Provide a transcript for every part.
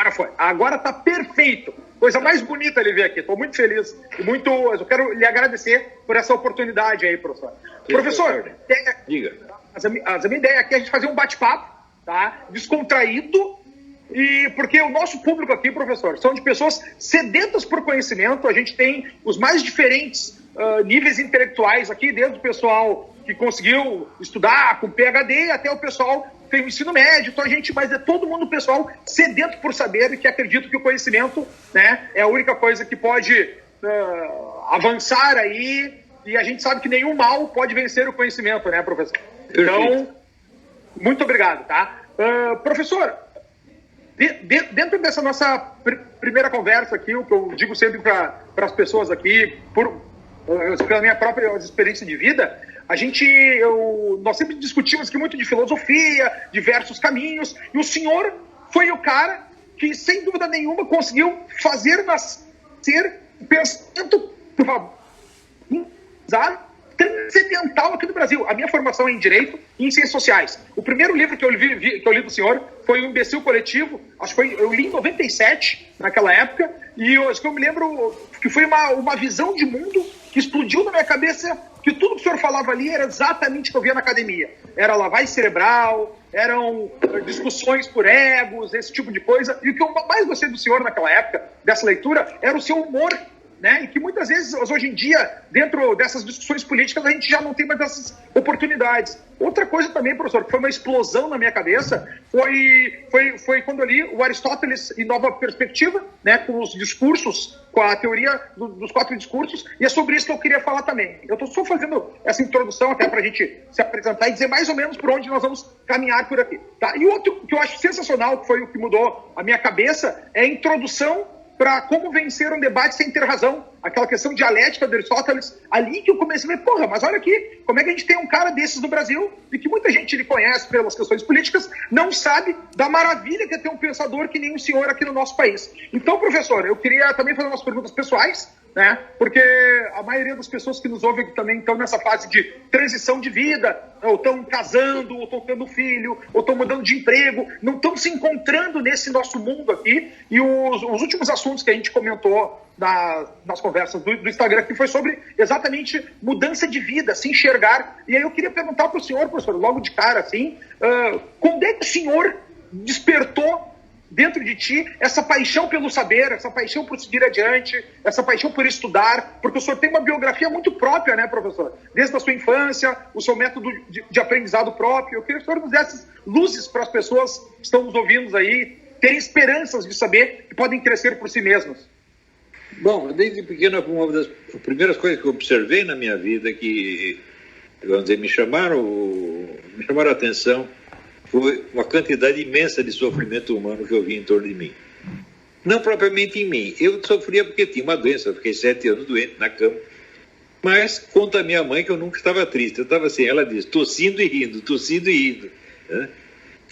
Agora foi. Agora tá perfeito. Coisa mais bonita ele ver aqui. Estou muito feliz. Eu quero lhe agradecer por essa oportunidade aí, professor. Professor, diga. A minha ideia aqui é a gente fazer um bate-papo, tá? Descontraído. E porque o nosso público aqui, professor, são de pessoas sedentas por conhecimento. A gente tem os mais diferentes níveis intelectuais aqui, desde o pessoal que conseguiu estudar com PhD até o pessoal que tem o ensino médio. Então mas é todo mundo pessoal sedento por saber e que acredita que o conhecimento, né, é a única coisa que pode avançar aí. E a gente sabe que nenhum mal pode vencer o conhecimento, né, professor? Então, muito obrigado, tá? Professor, dentro dessa nossa primeira conversa aqui, o que eu digo sempre para as pessoas aqui, pela minha própria experiência de vida, nós sempre discutimos aqui muito de filosofia, diversos caminhos, e o senhor foi o cara que, sem dúvida nenhuma, conseguiu fazer nascer um pensamento transcendental aqui no Brasil. A minha formação é em Direito e em Ciências Sociais. O primeiro livro que eu li do senhor foi O Imbecil Coletivo. Eu li em 97, naquela época, e eu me lembro que foi uma visão de mundo que explodiu na minha cabeça, que tudo que o senhor falava ali era exatamente o que eu via na academia. Era lavagem cerebral, eram discussões por egos, esse tipo de coisa. E o que eu mais gostei do senhor naquela época, dessa leitura, era o seu humor, né? E que muitas vezes, hoje em dia, dentro dessas discussões políticas, a gente já não tem mais essas oportunidades. Outra coisa também, professor, que foi uma explosão na minha cabeça, foi quando eu li o Aristóteles em Nova Perspectiva, né, com os discursos, com a teoria dos 4 discursos, e é sobre isso que eu queria falar também. Eu estou só fazendo essa introdução até para a gente se apresentar e dizer mais ou menos por onde nós vamos caminhar por aqui. Tá? E outro que eu acho sensacional, que foi o que mudou a minha cabeça, é a introdução para como vencer um debate sem ter razão. Aquela questão dialética de Aristóteles, ali que eu comecei a ver, porra, mas olha aqui, como é que a gente tem um cara desses no Brasil, e que muita gente ele conhece pelas questões políticas, não sabe da maravilha que é ter um pensador que nem o senhor aqui no nosso país. Então, professor, eu queria também fazer umas perguntas pessoais, né? Porque a maioria das pessoas que nos ouvem também estão nessa fase de transição de vida, ou estão casando, ou estão tendo filho, ou estão mudando de emprego, não estão se encontrando nesse nosso mundo aqui. E os últimos assuntos que a gente comentou nas conversas do Instagram, que foi sobre exatamente mudança de vida, se enxergar. E aí eu queria perguntar para o senhor, professor, logo de cara, assim, quando é que o senhor despertou dentro de ti essa paixão pelo saber, essa paixão por seguir adiante, essa paixão por estudar? Porque o senhor tem uma biografia muito própria, né, professor? Desde a sua infância, o seu método de aprendizado próprio. Eu queria que o senhor nos desse luzes para as pessoas que estão nos ouvindo aí, terem esperanças de saber que podem crescer por si mesmos. Bom, desde pequeno, uma das primeiras coisas que eu observei na minha vida que, vamos dizer, me chamaram a atenção foi uma quantidade imensa de sofrimento humano que eu vi em torno de mim. Não propriamente em mim. Eu sofria porque tinha uma doença, eu fiquei 7 anos doente na cama. Mas conta a minha mãe que eu nunca estava triste. Eu estava assim, ela diz, tossindo e rindo, né?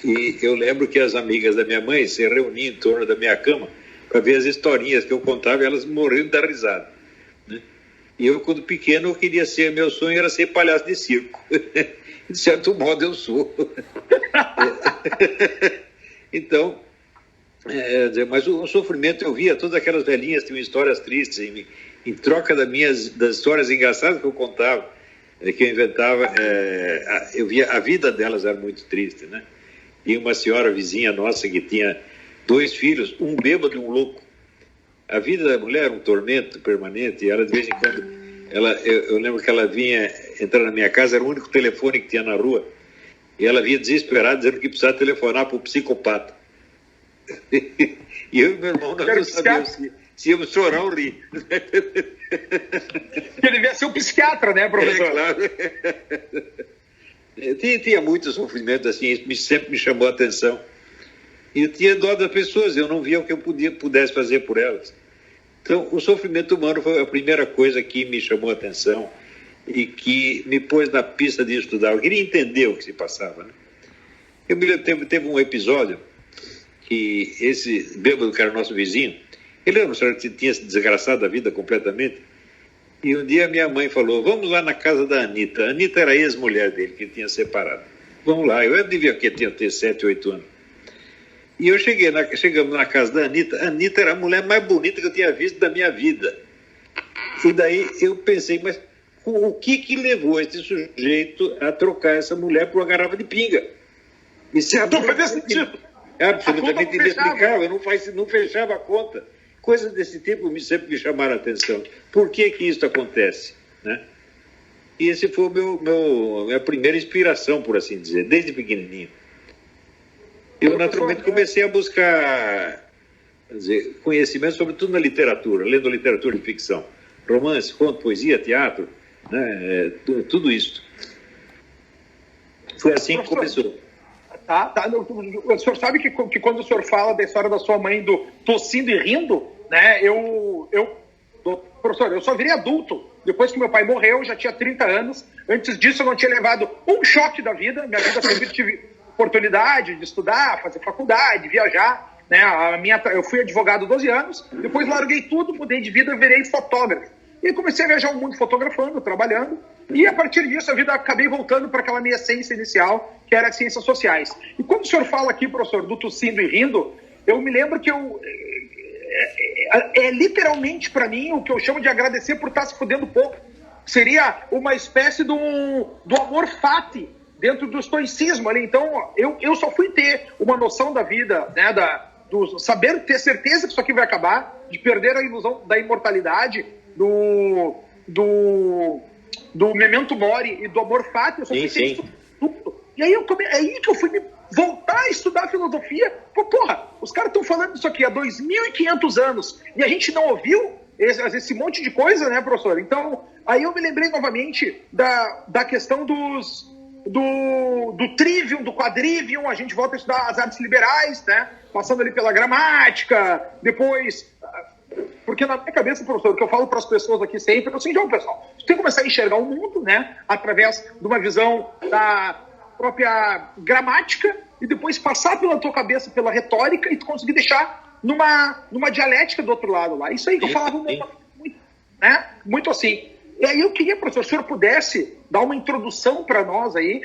E eu lembro que as amigas da minha mãe se reuniam em torno da minha cama para ver as historinhas que eu contava e elas morrendo de dar risada, né? E eu, quando pequeno, meu sonho era ser palhaço de circo. De certo modo, eu sou. Então, mas o sofrimento eu via, todas aquelas velhinhas tinham histórias tristes em troca das histórias engraçadas que eu contava, que eu inventava, eu via a vida delas era muito triste, né? E uma senhora vizinha nossa que tinha 2 filhos, um bêbado e um louco. A vida da mulher era um tormento permanente, e ela de vez em quando, eu lembro que ela vinha entrar na minha casa, era o único telefone que tinha na rua, e ela vinha desesperada dizendo que precisava telefonar para o psicopata. E eu e meu irmão nós não sabíamos se íamos chorar ou rir. Ele devia ser um psiquiatra, né, professor? Claro. Tinha muito sofrimento, assim, isso sempre me chamou a atenção. E eu tinha dó das pessoas, eu não via o que eu pudesse fazer por elas. Então, o sofrimento humano foi a primeira coisa que me chamou a atenção e que me pôs na pista de estudar. Eu queria entender o que se passava, né? Eu me lembro, teve um episódio que esse bêbado, que era nosso vizinho, ele era um senhor que tinha se desgraçado da vida completamente. E um dia minha mãe falou, vamos lá na casa da Anitta. A Anitta era a ex-mulher dele, que ele tinha separado. Vamos lá, eu devia ter 7, 8 anos. E eu chegamos na casa da Anitta. A Anitta era a mulher mais bonita que eu tinha visto da minha vida. E daí eu pensei, mas o que levou esse sujeito a trocar essa mulher por uma garrafa de pinga? Isso é absolutamente inexplicável. Não fechava a conta. Coisas desse tipo sempre me chamaram a atenção. Por que isso acontece? Né? E esse foi minha primeira inspiração, por assim dizer, desde pequenininho. Eu, naturalmente, comecei a buscar conhecimento, sobretudo na literatura, lendo literatura de ficção. Romance, conto, poesia, teatro, né, tudo isso. Foi assim que começou. O senhor sabe que quando o senhor fala da história da sua mãe do tossindo e rindo, né, professor, eu só virei adulto depois que meu pai morreu, já tinha 30 anos. Antes disso eu não tinha levado um choque da vida. Minha vida sempre tive oportunidade de estudar, fazer faculdade, viajar, né? Eu fui advogado 12 anos, depois larguei tudo, mudei de vida, virei fotógrafo. E comecei a viajar o mundo fotografando, trabalhando, e a partir disso a vida acabei voltando para aquela minha essência inicial, que era as ciências sociais. E quando o senhor fala aqui, professor, do tossindo e rindo, eu me lembro que literalmente para mim o que eu chamo de agradecer por estar se fudendo pouco. Seria uma espécie do amor fati dentro do estoicismo ali. Então eu só fui ter uma noção da vida, né, do saber, ter certeza que isso aqui vai acabar, de perder a ilusão da imortalidade, do memento mori e do amor fati. Eu só fui ter isso tudo. E aí que eu fui voltar a estudar filosofia. Porra, os caras estão falando isso aqui há 2.500 anos e a gente não ouviu esse monte de coisa, né, professor? Então, aí eu me lembrei novamente da questão do trivium, do quadrivium. A gente volta a estudar as artes liberais, né, passando ali pela gramática, depois... Porque na minha cabeça, professor, o que eu falo para as pessoas aqui sempre é assim, pessoal, você tem que começar a enxergar o mundo, né, através de uma visão da própria gramática e depois passar pela tua cabeça, pela retórica, e tu conseguir deixar numa dialética do outro lado lá. Isso aí que eu falava muito assim. E aí eu queria, professor, se o senhor pudesse dar uma introdução para nós aí,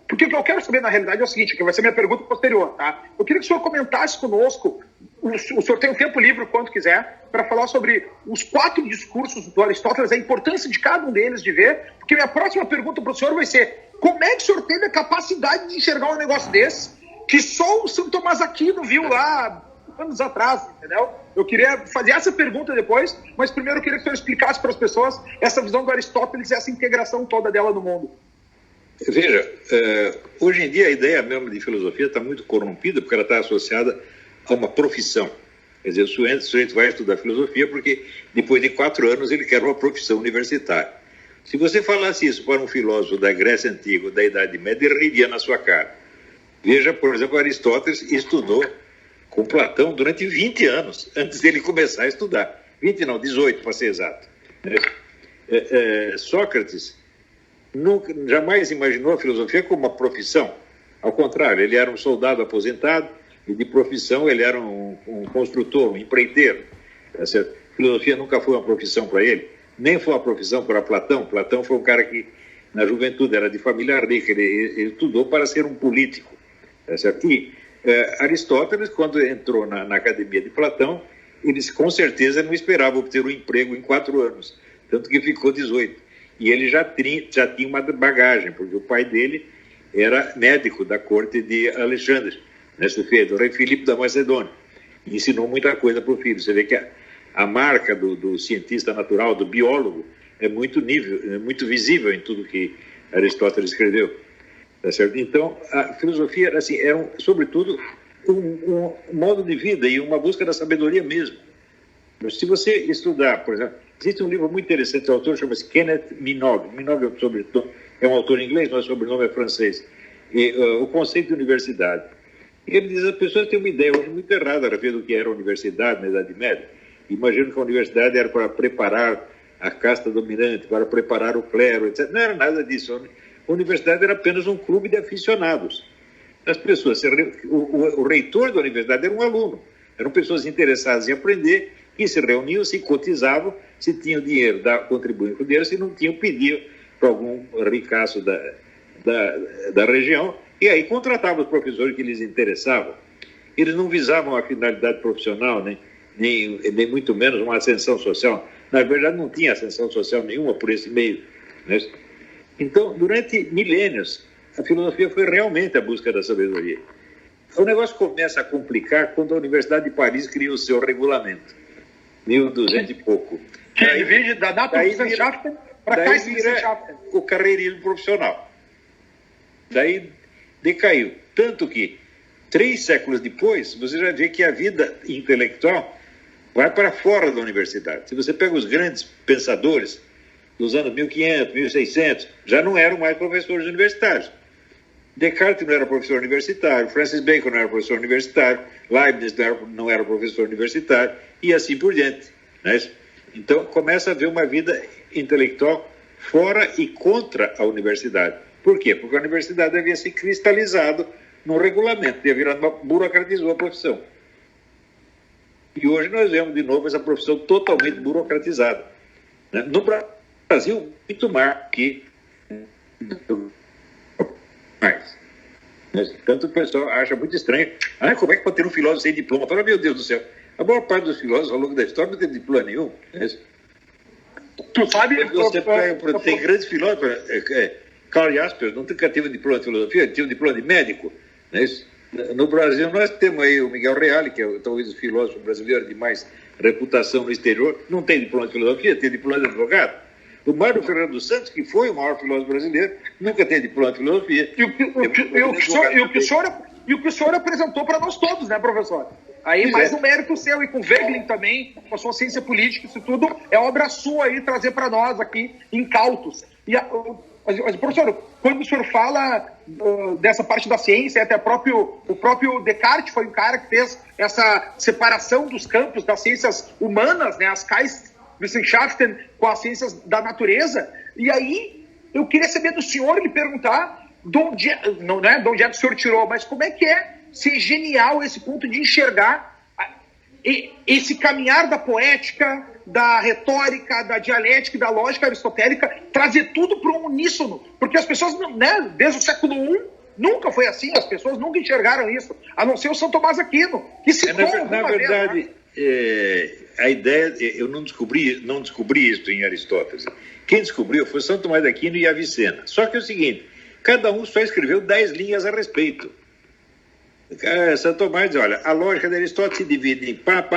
porque o que eu quero saber na realidade é o seguinte, que vai ser minha pergunta posterior, tá? Eu queria que o senhor comentasse conosco, o senhor tem um tempo livre, quanto quiser, para falar sobre os 4 discursos do Aristóteles, a importância de cada um deles de ver, porque minha próxima pergunta para o senhor vai ser: como é que o senhor teve a capacidade de enxergar um negócio desse, que só o São Tomás Aquino viu lá anos atrás, entendeu? Eu queria fazer essa pergunta depois, mas primeiro eu queria que o senhor explicasse para as pessoas essa visão do Aristóteles e essa integração toda dela no mundo. Veja, hoje em dia a ideia mesmo de filosofia está muito corrompida, porque ela está associada a uma profissão. Quer dizer, o sujeito vai estudar filosofia porque depois de 4 anos ele quer uma profissão universitária. Se você falasse isso para um filósofo da Grécia Antiga, da Idade Média, ele riria na sua cara. Veja, por exemplo, Aristóteles estudou com Platão durante 20 anos, antes dele começar a estudar. 20 não, 18 para ser exato. Sócrates jamais imaginou a filosofia como uma profissão. Ao contrário, ele era um soldado aposentado e de profissão ele era um construtor, um empreiteiro. Tá certo? Filosofia nunca foi uma profissão para ele, nem foi uma profissão para Platão. Platão foi um cara que, na juventude, era de família rica, ele estudou para ser um político. Tá certo? E Aristóteles, quando entrou na academia de Platão, ele com certeza não esperava obter um emprego em 4 anos, tanto que ficou 18. E ele já tinha uma bagagem, porque o pai dele era médico da corte de Alexandre, né, do rei Filipe da Macedônia. E ensinou muita coisa para o filho. Você vê que a marca do cientista natural, do biólogo, é muito visível em tudo que Aristóteles escreveu. Tá certo? Então, a filosofia assim, era, sobretudo, um modo de vida e uma busca da sabedoria mesmo. Mas se você estudar, por exemplo, existe um livro muito interessante, o autor chama-se Kenneth Minogue. Minogue é um autor inglês, mas o sobrenome é francês. E, o conceito de universidade. Ele diz que as pessoas têm uma ideia hoje muito errada a respeito do que era a universidade na Idade Média. Imaginam que a universidade era para preparar a casta dominante, para preparar o clero, etc. Não era nada disso. A universidade era apenas um clube de aficionados. As pessoas, o reitor da universidade era um aluno. Eram pessoas interessadas em aprender, que se reuniam, se cotizavam, se tinham dinheiro, contribuíam com dinheiro, se não tinham, pediam para algum ricaço da região, e aí contratavam os professores que lhes interessavam. Eles não visavam a finalidade profissional, nem muito menos uma ascensão social. Na verdade, não tinha ascensão social nenhuma por esse meio, né? Então, durante milênios, a filosofia foi realmente a busca da sabedoria. O negócio começa a complicar quando a Universidade de Paris cria o seu regulamento, 1200 e pouco. Que divide da Naturwissenschaften para Geisteswissenschaften. O carreirismo profissional. Daí decaiu. Tanto que, 3 séculos depois, você já vê que a vida intelectual vai para fora da universidade. Se você pega os grandes pensadores dos anos 1500, 1600, já não eram mais professores universitários. Descartes não era professor universitário, Francis Bacon não era professor universitário, Leibniz não era professor universitário, e assim por diante, né? Então, começa a haver uma vida intelectual fora e contra a universidade. Por quê? Porque a universidade havia se cristalizado no regulamento, burocratizou a profissão. E hoje nós vemos de novo essa profissão totalmente burocratizada, né? No Brasil, muito mais que mais. Tanto o pessoal acha muito estranho. Como é que pode ter um filósofo sem diploma? Fala, meu Deus do céu. A maior parte dos filósofos ao longo da história não tem diploma nenhum. Tu sabe... Tem grandes filósofos. Karl Jaspers nunca teve diploma de filosofia, tinha um diploma de médico. No Brasil, nós temos aí o Miguel Reale, que é talvez o filósofo brasileiro de mais reputação no exterior, não tem diploma de filosofia, tem diploma de advogado. O Mário Ferreira dos Santos, que foi o maior filósofo brasileiro, nunca tem diploma de filosofia. E o que o senhor apresentou para nós todos, né, professor? Aí mais um mérito seu, e com o Wegelin também, com a sua ciência política, isso tudo é obra sua aí, trazer para nós aqui, incautos. Mas, professor, quando o senhor fala dessa parte da ciência, até o próprio Descartes foi um cara que fez essa separação dos campos das ciências humanas, né, as Geisteswissenschaften com as ciências da natureza. E aí, eu queria saber do senhor, lhe perguntar, de onde é que o senhor tirou, mas como é que é ser genial esse ponto de enxergar esse caminhar da poética, da retórica, da dialética e da lógica aristotélica, trazer tudo para um uníssono. Porque as pessoas, né, desde o século I, nunca foi assim, as pessoas nunca enxergaram isso, a não ser o São Tomás Aquino, que citou na verdade, a ideia, eu não descobri isso em Aristóteles. Quem descobriu foi São Tomás de Aquino e Avicena. Só que é o seguinte, cada um só escreveu 10 linhas a respeito. São Tomás diz, olha, a lógica de Aristóteles se divide em pá.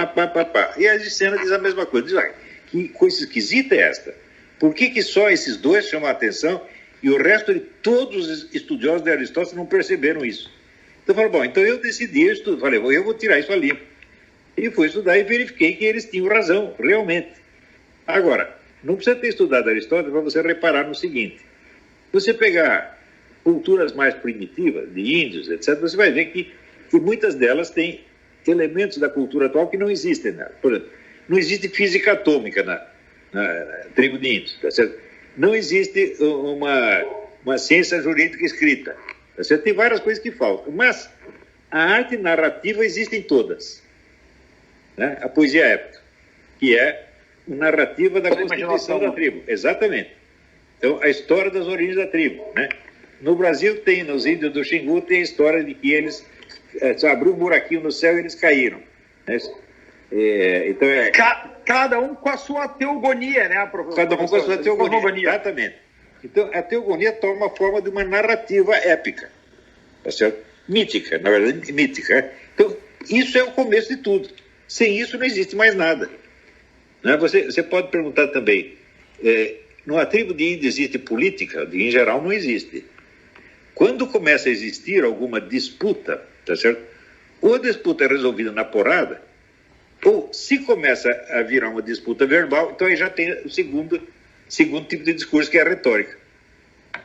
E a Avicena diz a mesma coisa. Diz, olha, que coisa esquisita é esta? Por que só esses dois chamam a atenção e o resto de todos os estudiosos de Aristóteles não perceberam isso? Então eu falei, bom, então eu decidi estudar. Falei, eu vou tirar isso a limpo. E fui estudar e verifiquei que eles tinham razão, realmente. Agora, não precisa ter estudado Aristóteles para você reparar no seguinte. Se você pegar culturas mais primitivas, de índios, etc., você vai ver que muitas delas têm elementos da cultura atual que não existem nela. Por exemplo, não existe física atômica na tribo de índios, tá certo? Não existe uma ciência jurídica escrita, tá certo? Tem várias coisas que faltam, mas a arte narrativa existe em todas, né? A poesia épica, que é narrativa da constituição da tribo, exatamente. Então, a história das origens da tribo, né? No Brasil tem, nos índios do Xingu, tem a história de que eles abriu um buraquinho no céu e eles caíram, né? Então cada um com a sua teogonia, né, professor? Cada um com a sua teogonia, exatamente. Então, a teogonia toma a forma de uma narrativa épica, tá certo? Mítica, na verdade, mítica. Então, isso é o começo de tudo. Sem isso não existe mais nada, né? Você pode perguntar também, numa tribo de índios existe política? Em geral, não existe. Quando começa a existir alguma disputa, tá certo? Ou a disputa é resolvida na porrada, ou se começa a virar uma disputa verbal, então aí já tem o segundo tipo de discurso, que é a retórica,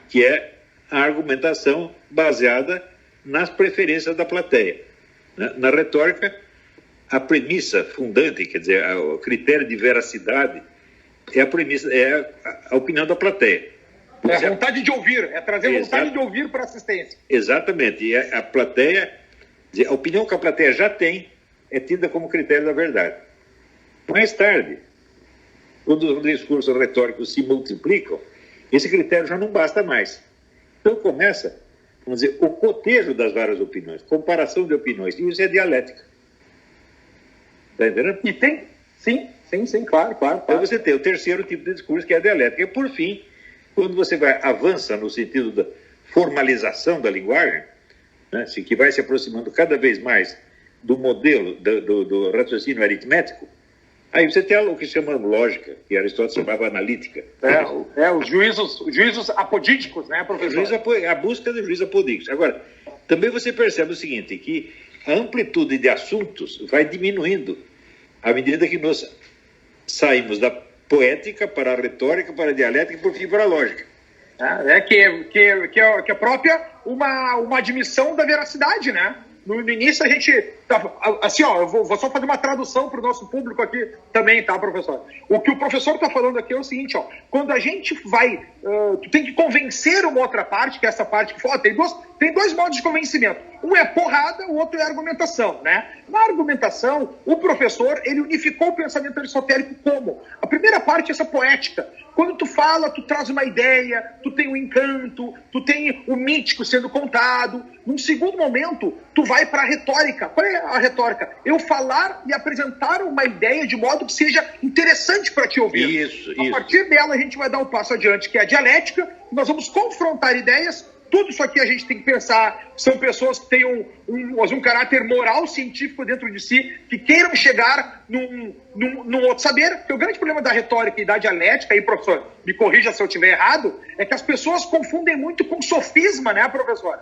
que é a argumentação baseada nas preferências da plateia. Na retórica, a premissa fundante, quer dizer, o critério de veracidade, é a opinião da plateia. É a vontade de ouvir, é trazer vontade de ouvir para a assistência. Exatamente. E a plateia, a opinião que a plateia já tem é tida como critério da verdade. Mais tarde, quando os discursos retóricos se multiplicam, esse critério já não basta mais. Então começa vamos dizer, o cotejo das várias opiniões, comparação de opiniões. E isso é dialética. Está entendendo? E tem, sim, claro. Então você tem o terceiro tipo de discurso, que é a dialética. E, por fim, quando você avança no sentido da formalização da linguagem, né, que vai se aproximando cada vez mais do modelo do raciocínio aritmético, aí você tem o que se chama lógica, que Aristóteles chamava analítica. Os juízos apodíticos, né, professor? A busca de juízos apodíticos. Agora, também você percebe o seguinte, que a amplitude de assuntos vai diminuindo à medida que nós saímos da poética para a retórica, para a dialética e, por fim, para a lógica. Que é própria uma admissão da veracidade, né? No início a gente... Assim, ó, eu vou só fazer uma tradução para o nosso público aqui também, tá, professor? O que o professor está falando aqui é o seguinte, ó. Quando a gente vai... tu tem que convencer uma outra parte, que é essa parte que fala... Tem dois modos de convencimento. Um é porrada, o outro é argumentação, né? Na argumentação, o professor, ele unificou o pensamento aristotélico como? A primeira parte é essa poética. Quando tu fala, tu traz uma ideia, tu tem um encanto, tu tem o mítico sendo contado. Num segundo momento, tu vai para a retórica. Qual é a retórica? Eu falar e apresentar uma ideia de modo que seja interessante para te ouvir. Isso. A partir dela, a gente vai dar um passo adiante, que é a dialética. Nós vamos confrontar ideias. Tudo isso aqui a gente tem que pensar. São pessoas que têm um caráter moral científico dentro de si, que queiram chegar num outro saber. Porque o grande problema da retórica e da dialética, aí, professor, me corrija se eu estiver errado, é que as pessoas confundem muito com sofisma, né, professor?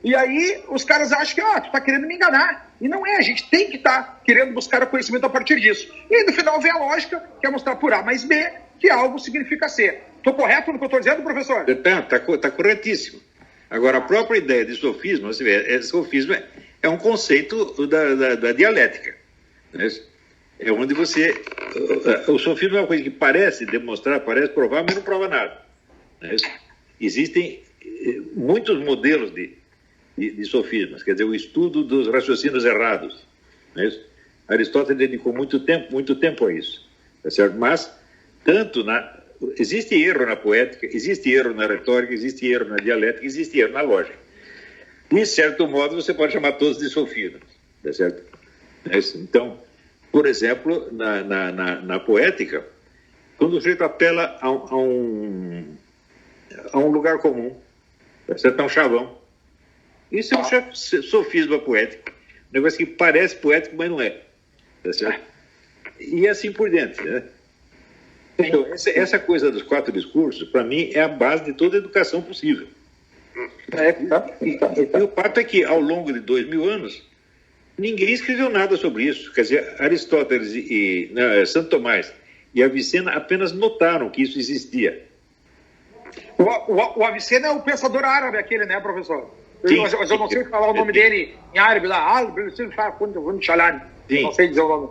E aí os caras acham que, tu está querendo me enganar. E não é, a gente tem que estar querendo buscar o conhecimento a partir disso. E aí, no final, vem a lógica, que é mostrar por A mais B, que algo significa C. Estou correto no que eu estou dizendo, professor? Está corretíssimo. Agora, a própria ideia de sofisma, você vê, sofisma é um conceito da dialética. Né? É onde você... O sofisma é uma coisa que parece demonstrar, parece provar, mas não prova nada. Né? Existem muitos modelos de sofismas, quer dizer, o estudo dos raciocínios errados. Né? Aristóteles dedicou muito tempo a isso. Tá certo? Mas, existe erro na poética, existe erro na retórica, existe erro na dialética, existe erro na lógica. De certo modo, você pode chamar todos de sofismas, tá certo? Então, por exemplo, na poética, quando o sujeito apela a um lugar comum, tá certo? A um chavão, isso é um sofisma poético, um negócio que parece poético, mas não é, tá certo? E assim por diante, né? Então, essa coisa dos 4 discursos, para mim, é a base de toda a educação possível. E o fato é que, ao longo de 2000 anos, ninguém escreveu nada sobre isso. Quer dizer, Aristóteles e Santo Tomás e Avicena apenas notaram que isso existia. O Avicena é o pensador árabe aquele, né, professor? Sim. Eu não sei falar o nome dele em árabe lá. Não sei dizer o nome.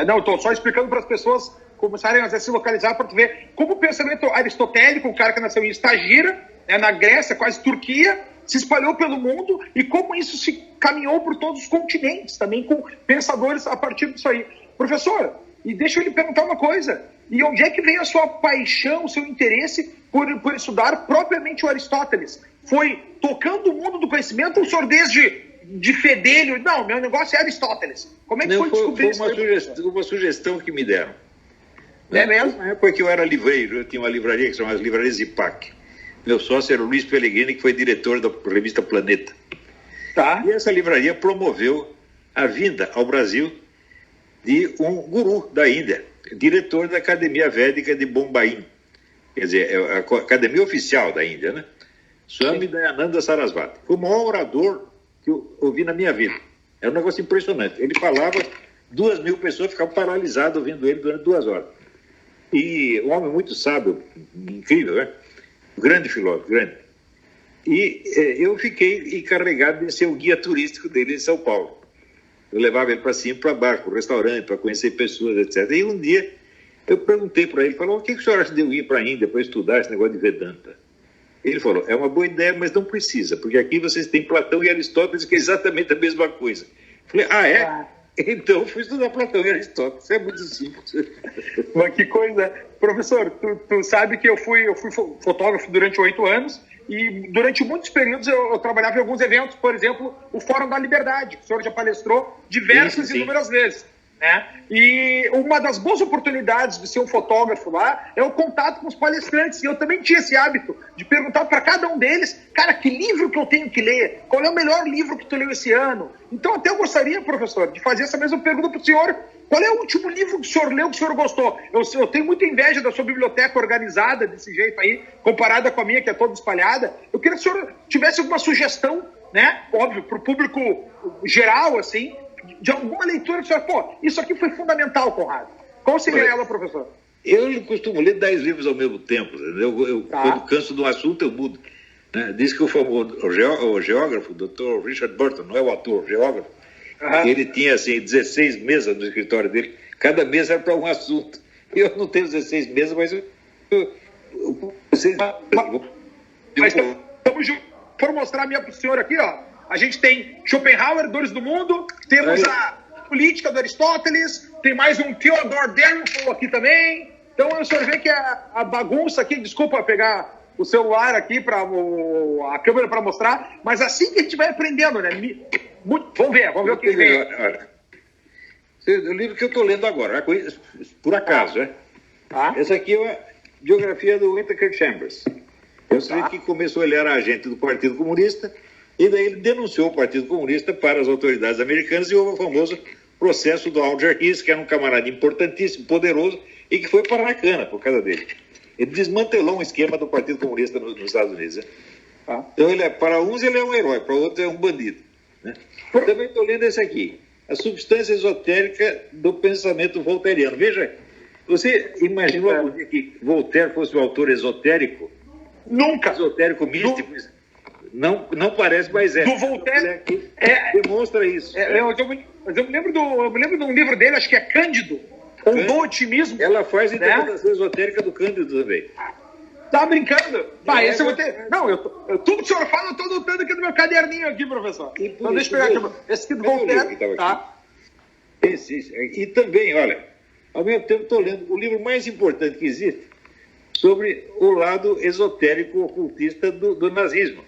Não, estou só explicando para as pessoas começarem a se localizar para tu ver como o pensamento aristotélico, o cara que nasceu em Estagira, na Grécia, quase Turquia, se espalhou pelo mundo e como isso se caminhou por todos os continentes, também com pensadores a partir disso aí. Professor, e deixa eu lhe perguntar uma coisa, e onde é que veio a sua paixão, o seu interesse por estudar propriamente o Aristóteles? Foi tocando o mundo do conhecimento ou o senhor de fedelho? Não, meu negócio é Aristóteles. Como é que foi descobrir isso? Foi uma sugestão que me deram. É mesmo? Na época que eu era livreiro, eu tinha uma livraria que se chamava Livrarias Zipac. Meu sócio era o Luiz Pellegrini, que foi diretor da revista Planeta. Tá. E essa livraria promoveu a vinda ao Brasil de um guru da Índia, diretor da Academia Védica de Bombaim. Quer dizer, a academia oficial da Índia, né? Swami Dayananda Sarasvati. Foi o maior orador que eu ouvi na minha vida. Era um negócio impressionante. Ele falava, 2.000 pessoas ficavam paralisadas ouvindo ele durante 2 horas. E um homem muito sábio, incrível, né? Grande filósofo, grande. E eu fiquei encarregado de ser o guia turístico dele em São Paulo. Eu levava ele para cima e para baixo, para o restaurante, para conhecer pessoas, etc. E um dia eu perguntei para ele, falou, o que o senhor acha de eu ir para a Índia para estudar esse negócio de Vedanta? Ele falou, é uma boa ideia, mas não precisa, porque aqui vocês têm Platão e Aristóteles, que é exatamente a mesma coisa. Eu falei, é? Então eu fui estudar Platão e Aristóteles, isso é muito simples. Mas que coisa. Professor, tu sabe que eu fui fotógrafo durante 8 anos E durante muitos períodos eu trabalhava em alguns eventos, por exemplo, o Fórum da Liberdade, que o senhor já palestrou diversas e inúmeras vezes. Né? E uma das boas oportunidades de ser um fotógrafo lá é o contato com os palestrantes. E eu também tinha esse hábito de perguntar para cada um deles, cara, que livro que eu tenho que ler? Qual é o melhor livro que tu leu esse ano? Então até eu gostaria, professor, de fazer essa mesma pergunta para o senhor. Qual é o último livro que o senhor leu que o senhor gostou? Eu tenho muita inveja da sua biblioteca organizada desse jeito aí, comparada com a minha, que é toda espalhada. Eu queria que o senhor tivesse alguma sugestão, né? Óbvio, para o público geral, assim, de alguma leitura que o senhor, pô, isso aqui foi fundamental, Conrado. Qual seria ela, professor? Eu costumo ler 10 livros ao mesmo tempo. Quando canso de um assunto, eu mudo. Né? Diz que o famoso o geógrafo, o Dr. Richard Burton, não é o ator, o geógrafo, ele tinha assim, 16 mesas no escritório dele, cada mesa era para um assunto. Eu não tenho 16 mesas, mas mas estamos juntos. Vou mostrar a minha para o senhor aqui, ó. A gente tem Schopenhauer, Dores do Mundo, temos a Política do Aristóteles, tem mais um Theodor Deripahl aqui também. Então o senhor vê que a bagunça aqui, desculpa pegar o celular aqui, a câmera para mostrar, mas assim que a gente vai aprendendo, né? Vamos ver o que vem. O livro que eu estou lendo agora, por acaso, né? Essa aqui é a biografia do Whittaker Chambers. Eu sei que começou, ele era agente do Partido Comunista, e daí ele denunciou o Partido Comunista para as autoridades americanas e houve o famoso processo do Alger Hiss, que era um camarada importantíssimo, poderoso, e que foi para a cana por causa dele. Ele desmantelou um esquema do Partido Comunista nos Estados Unidos. Né? Então, para uns ele é um herói, para outros é um bandido. Né? Também estou lendo esse aqui, A Substância Esotérica do Pensamento Voltairiano. Veja, você imaginou algum dia que Voltaire fosse um autor esotérico? Nunca! Esotérico místico? Não parece, mas é. Do Voltaire demonstra isso. Mas eu me lembro de um livro dele, acho que é Cândido, ou do Otimismo. Ela faz interpretação esotérica do Cândido também. Tá brincando? Esse eu vou ter. Não, tudo que o senhor fala, eu estou anotando aqui no meu caderninho aqui, professor. Então deixa eu pegar aqui. Esse aqui do Voltaire, tá? E também, olha, ao mesmo tempo estou lendo o livro mais importante que existe sobre o lado esotérico ocultista do nazismo.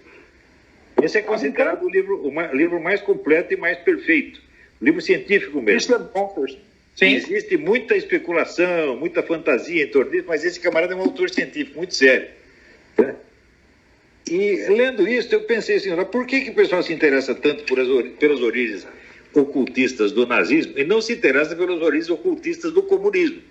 Esse é considerado o livro mais completo e mais perfeito. Livro científico mesmo. Sim. Existe muita especulação, muita fantasia em torno disso, mas esse camarada é um autor científico muito sério. Né? E lendo isso, eu pensei assim, por que o pessoal se interessa tanto pelas origens ocultistas do nazismo e não se interessa pelas origens ocultistas do comunismo?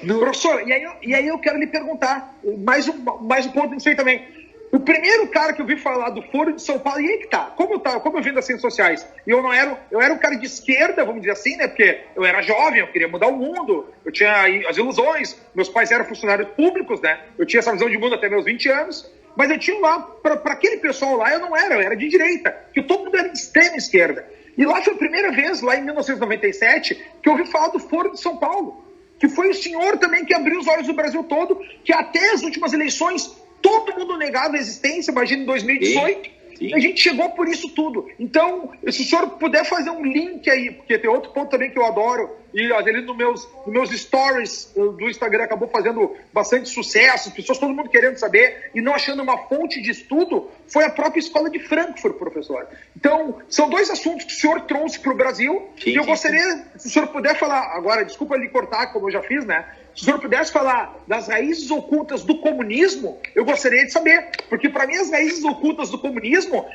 Professor, e aí eu quero lhe perguntar, mais um ponto nisso aí também. O primeiro cara que eu vi falar do Foro de São Paulo, e aí que tá? Como eu vim das ciências sociais, e eu era um cara de esquerda, vamos dizer assim, né? Porque eu era jovem, eu queria mudar o mundo, eu tinha as ilusões, meus pais eram funcionários públicos, né? Eu tinha essa visão de mundo até meus 20 anos, mas eu tinha lá, para aquele pessoal lá, eu era de direita, que todo mundo era de extrema esquerda. E lá foi a primeira vez, lá em 1997, que eu ouvi falar do Foro de São Paulo, que foi o senhor também que abriu os olhos do Brasil todo, que até as últimas eleições todo mundo negava a existência, imagina em 2018, e a gente chegou por isso tudo. Então, se o senhor puder fazer um link aí, porque tem outro ponto também que eu adoro, e ali nos meus stories do Instagram acabou fazendo bastante sucesso, pessoas, todo mundo querendo saber, e não achando uma fonte de estudo, foi a própria Escola de Frankfurt, professor. Então, são dois assuntos que o senhor trouxe para o Brasil, e eu gostaria, se o senhor puder falar, agora, desculpa lhe cortar, como eu já fiz, né? Se o senhor pudesse falar das raízes ocultas do comunismo, eu gostaria de saber. Porque, para mim, as raízes ocultas do comunismo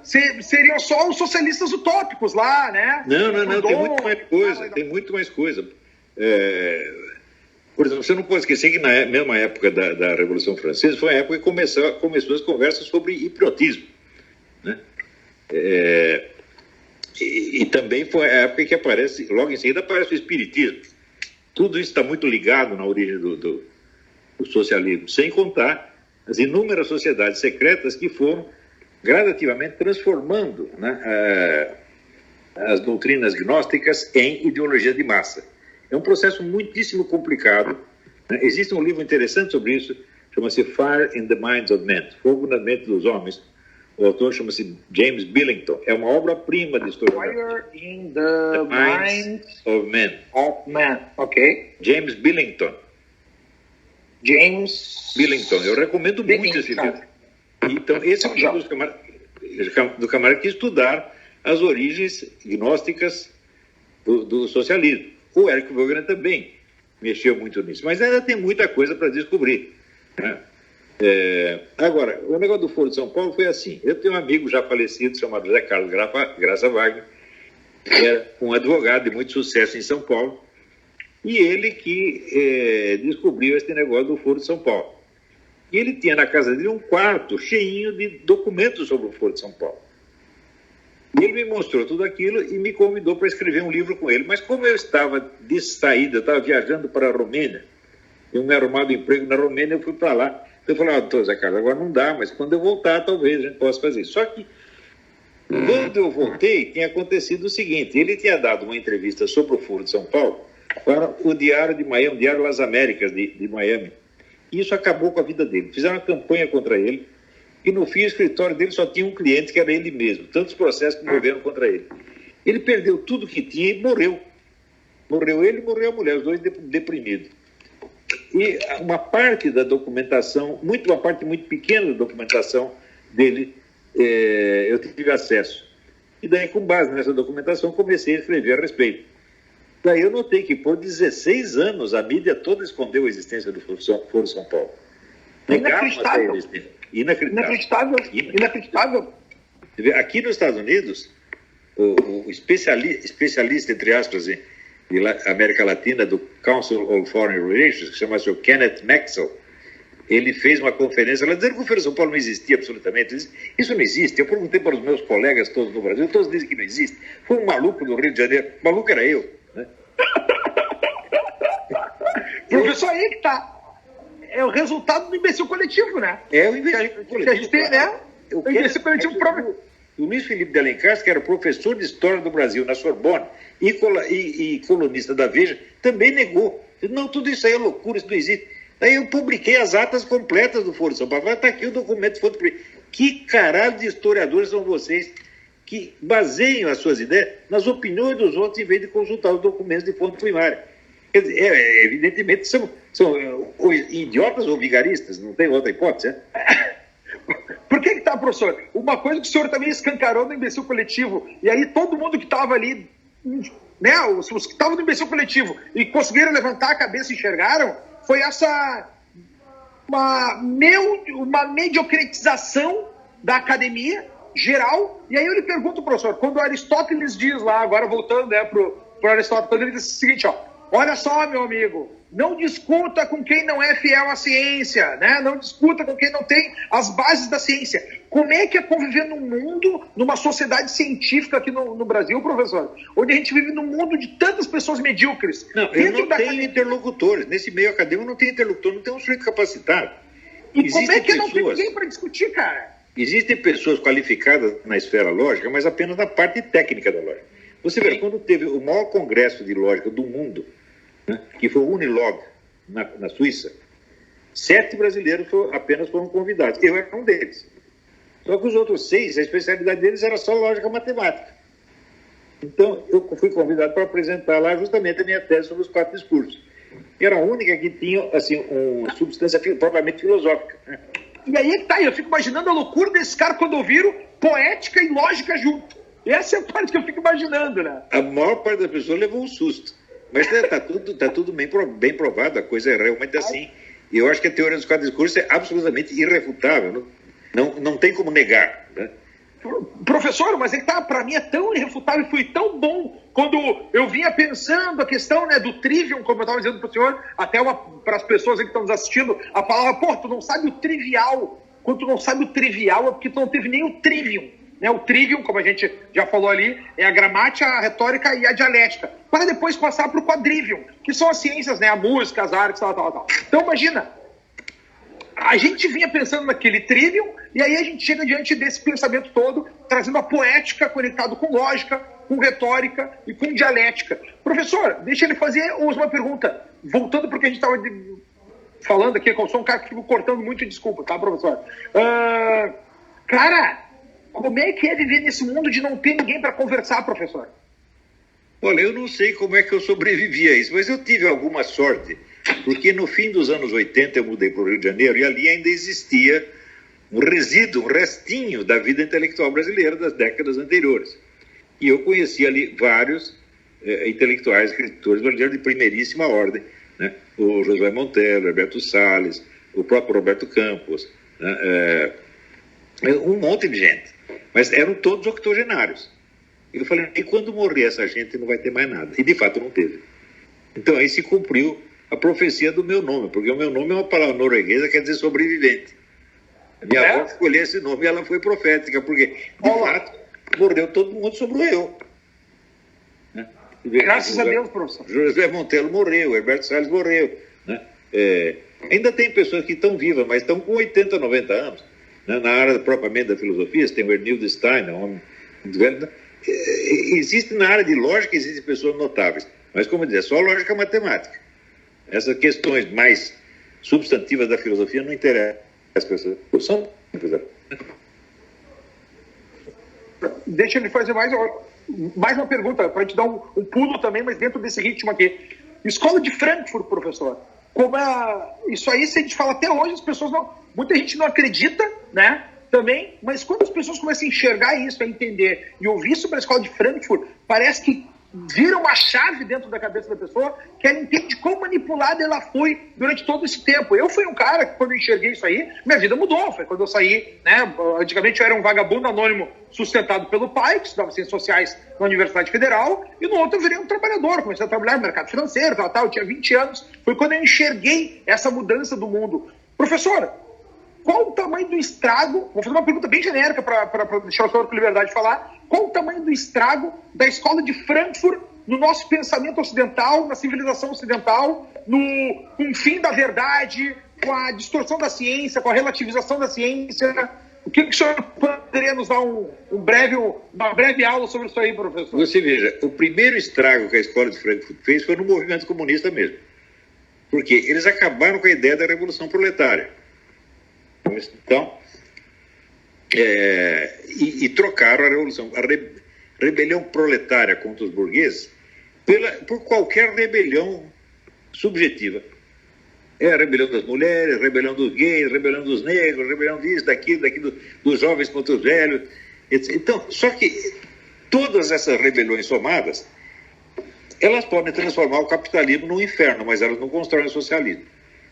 seriam só os socialistas utópicos lá, né? Não, tem muito mais coisa. Por exemplo, você não pode esquecer que na mesma época da Revolução Francesa foi a época que começou as conversas sobre hipnotismo. Né? E também foi a época que logo em seguida aparece o espiritismo. Tudo isso está muito ligado na origem do socialismo, sem contar as inúmeras sociedades secretas que foram gradativamente transformando, né, as doutrinas gnósticas em ideologia de massa. É um processo muitíssimo complicado. Né? Existe um livro interessante sobre isso, chama-se Fire in the Minds of Men, Fogo na Mente dos Homens. O autor chama-se James Billington. É uma obra-prima de historiografia. Fire in the Minds of Men. Ok. James Billington. James Billington. Eu recomendo muito esse livro. Então, esse é um livro do camarada que estudar as origens gnósticas do socialismo. O Eric Voegelin também mexeu muito nisso, mas ainda tem muita coisa para descobrir, né? Agora, o negócio do Foro de São Paulo foi assim. Eu tenho um amigo já falecido chamado José Carlos Graça Wagner, que era um advogado de muito sucesso em São Paulo, e ele que descobriu esse negócio do Foro de São Paulo. E ele tinha na casa dele um quarto cheinho de documentos sobre o Foro de São Paulo. E ele me mostrou tudo aquilo e me convidou para escrever um livro com ele. Mas como eu estava de saída, eu estava viajando para a Romênia, eu me arrumado emprego na Romênia, eu fui para lá. Eu falei, Zé Carlos, agora não dá, mas quando eu voltar, talvez a gente possa fazer isso. Só que, quando eu voltei, tinha acontecido o seguinte: ele tinha dado uma entrevista sobre o Foro de São Paulo para o Diário de Miami, o Diário Las Américas de Miami. E isso acabou com a vida dele. Fizeram uma campanha contra ele, e no fim o escritório dele só tinha um cliente, que era ele mesmo. Tantos processos que moveram contra ele. Ele perdeu tudo que tinha e morreu. Morreu ele e morreu a mulher, os dois deprimidos. E uma parte da documentação, uma parte muito pequena da documentação dele, eu tive acesso. E daí, com base nessa documentação, comecei a escrever a respeito. Daí eu notei que por 16 anos a mídia toda escondeu a existência do Foro São Paulo. Inacreditável. Inacreditável. Aqui nos Estados Unidos, o especialista, entre aspas, de América Latina, do Council on Foreign Relations, que chama-se o Kenneth Maxwell, ele fez uma conferência lá dizendo que o Foro de São Paulo não existia absolutamente. Ele disse, isso não existe. Eu perguntei para os meus colegas todos no Brasil, todos dizem que não existe. Foi um maluco do Rio de Janeiro. O maluco era eu, né? Professor, aí que tá. É o resultado do imbecil coletivo, né? É o imbecil coletivo. A gente tem, né? O imbecil coletivo próprio. O Luiz Felipe de Alencar, que era professor de História do Brasil na Sorbonne e colunista da Veja, também negou. Não, tudo isso aí é loucura, isso não existe. Daí eu publiquei as atas completas do Foro de São Paulo. Está aqui o documento. Que caralho de historiadores são vocês que baseiam as suas ideias nas opiniões dos outros em vez de consultar os documentos de fonte primária? Quer dizer, evidentemente são idiotas ou vigaristas, não tem outra hipótese, né? Por que tá, professor? Uma coisa que o senhor também escancarou no imbecil coletivo, e aí todo mundo que estava ali, né, os que estavam no imbecil coletivo e conseguiram levantar a cabeça e enxergaram, foi uma mediocritização da academia geral. E aí eu lhe pergunto, professor, quando Aristóteles diz lá, agora voltando, né, pro Aristóteles, ele diz o seguinte, ó: olha só, meu amigo, não discuta com quem não é fiel à ciência, né? Não discuta com quem não tem as bases da ciência. Como é que é conviver num mundo, numa sociedade científica aqui no Brasil, professor, onde a gente vive num mundo de tantas pessoas medíocres? Não, eu não tenho interlocutores. Nesse meio acadêmico não tem interlocutor, não tem um sujeito capacitado. E como é que não tem ninguém para discutir, cara? Existem pessoas qualificadas na esfera lógica, mas apenas na parte técnica da lógica. Você vê, quando teve o maior congresso de lógica do mundo, né, que foi o Unilog, na Suíça, 7 brasileiros apenas foram convidados. Eu era um deles. Só que os outros 6, a especialidade deles era só lógica matemática. Então, eu fui convidado para apresentar lá justamente a minha tese sobre os 4 discursos. Era a única que tinha, assim, uma substância propriamente filosófica, né? E aí é que tá, eu fico imaginando a loucura desses caras quando ouviram poética e lógica junto. Essa é a parte que eu fico imaginando, né? A maior parte das pessoas levou um susto. Mas está tudo bem provado, a coisa é realmente assim. E eu acho que a teoria dos 4 discursos é absolutamente irrefutável. Não tem como negar, né? Professor, mas ele para mim é tão irrefutável e foi tão bom quando eu vinha pensando a questão, né, do trivium, como eu estava dizendo para o senhor, até para as pessoas que estão nos assistindo, a palavra, pô, tu não sabe o trivial. Quando tu não sabe o trivial é porque tu não teve nem o trivium. Né? O trivium, como a gente já falou ali, é a gramática, a retórica e a dialética. Para depois passar para o quadrivium, que são as ciências, né, a música, as artes, tal. Então imagina, a gente vinha pensando naquele trivium e aí a gente chega diante desse pensamento todo, trazendo a poética conectado com lógica, com retórica e com dialética. Professor, deixa ele fazer uma pergunta. Voltando para o que a gente estava falando aqui, eu sou um cara que fico cortando muito, desculpa, tá, professor? Cara, como é que é viver nesse mundo de não ter ninguém para conversar, professor? Olha, eu não sei como é que eu sobrevivi a isso, mas eu tive alguma sorte, Porque no fim dos anos 80 eu mudei para o Rio de Janeiro e ali ainda existia um resíduo, um restinho da vida intelectual brasileira das décadas anteriores. E eu conheci ali vários intelectuais, escritores brasileiros de primeiríssima ordem, né? O Josué Monteiro, Alberto Salles, o próprio Roberto Campos, né? Um monte de gente. Mas eram todos octogenários. Eu falei, e quando morrer essa gente não vai ter mais nada. E de fato não teve. Então aí se cumpriu a profecia do meu nome, porque o meu nome é uma palavra norueguesa, quer dizer sobrevivente. A minha avó escolheu esse nome e ela foi profética, porque de fato morreu todo mundo, sobrou eu. Né? Graças a Deus, professor. José Monteiro morreu, Herberto Salles morreu. Né? Ainda tem pessoas que estão vivas, mas estão com 80, 90 anos. Né? Na área propriamente da filosofia, você tem o Ernildo Stein, um homem muito velho. Existe na área de lógica, existem pessoas notáveis. Mas, como eu disse, é só lógica matemática. Essas questões mais substantivas da filosofia não interessam as pessoas. Deixa eu lhe fazer mais uma pergunta, para te dar um pulo também, mas dentro desse ritmo aqui. Escola de Frankfurt, professor. Isso aí, se a gente fala até hoje, as pessoas muita gente não acredita, né? Também, mas quando as pessoas começam a enxergar isso, a entender e ouvir sobre a Escola de Frankfurt, parece que vira uma chave dentro da cabeça da pessoa que ela entende quão manipulada ela foi durante todo esse tempo. Eu fui um cara que, quando eu enxerguei isso aí, minha vida mudou. Foi quando eu saí, né? Antigamente eu era um vagabundo anônimo sustentado pelo pai, que estudava Ciências Sociais na Universidade Federal, e no outro eu virei um trabalhador, comecei a trabalhar no mercado financeiro, eu tinha 20 anos. Foi quando eu enxerguei essa mudança do mundo. Professora, qual o tamanho do estrago? Vou fazer uma pergunta bem genérica para deixar o senhor com liberdade de falar. Qual o tamanho do estrago da Escola de Frankfurt no nosso pensamento ocidental, na civilização ocidental, com o fim da verdade, com a distorção da ciência, com a relativização da ciência? O que o senhor poderia nos dar uma breve aula sobre isso aí, professor? Você veja, o primeiro estrago que a Escola de Frankfurt fez foi no movimento comunista mesmo. Porque eles acabaram com a ideia da Revolução Proletária. Então, e trocaram a revolução, a rebelião proletária contra os burgueses por qualquer rebelião subjetiva. É a rebelião das mulheres, a rebelião dos gays, a rebelião dos negros, a rebelião disso, daquilo, dos jovens contra os velhos, etc. Então, só que todas essas rebeliões somadas, elas podem transformar o capitalismo num inferno, mas elas não constroem o socialismo.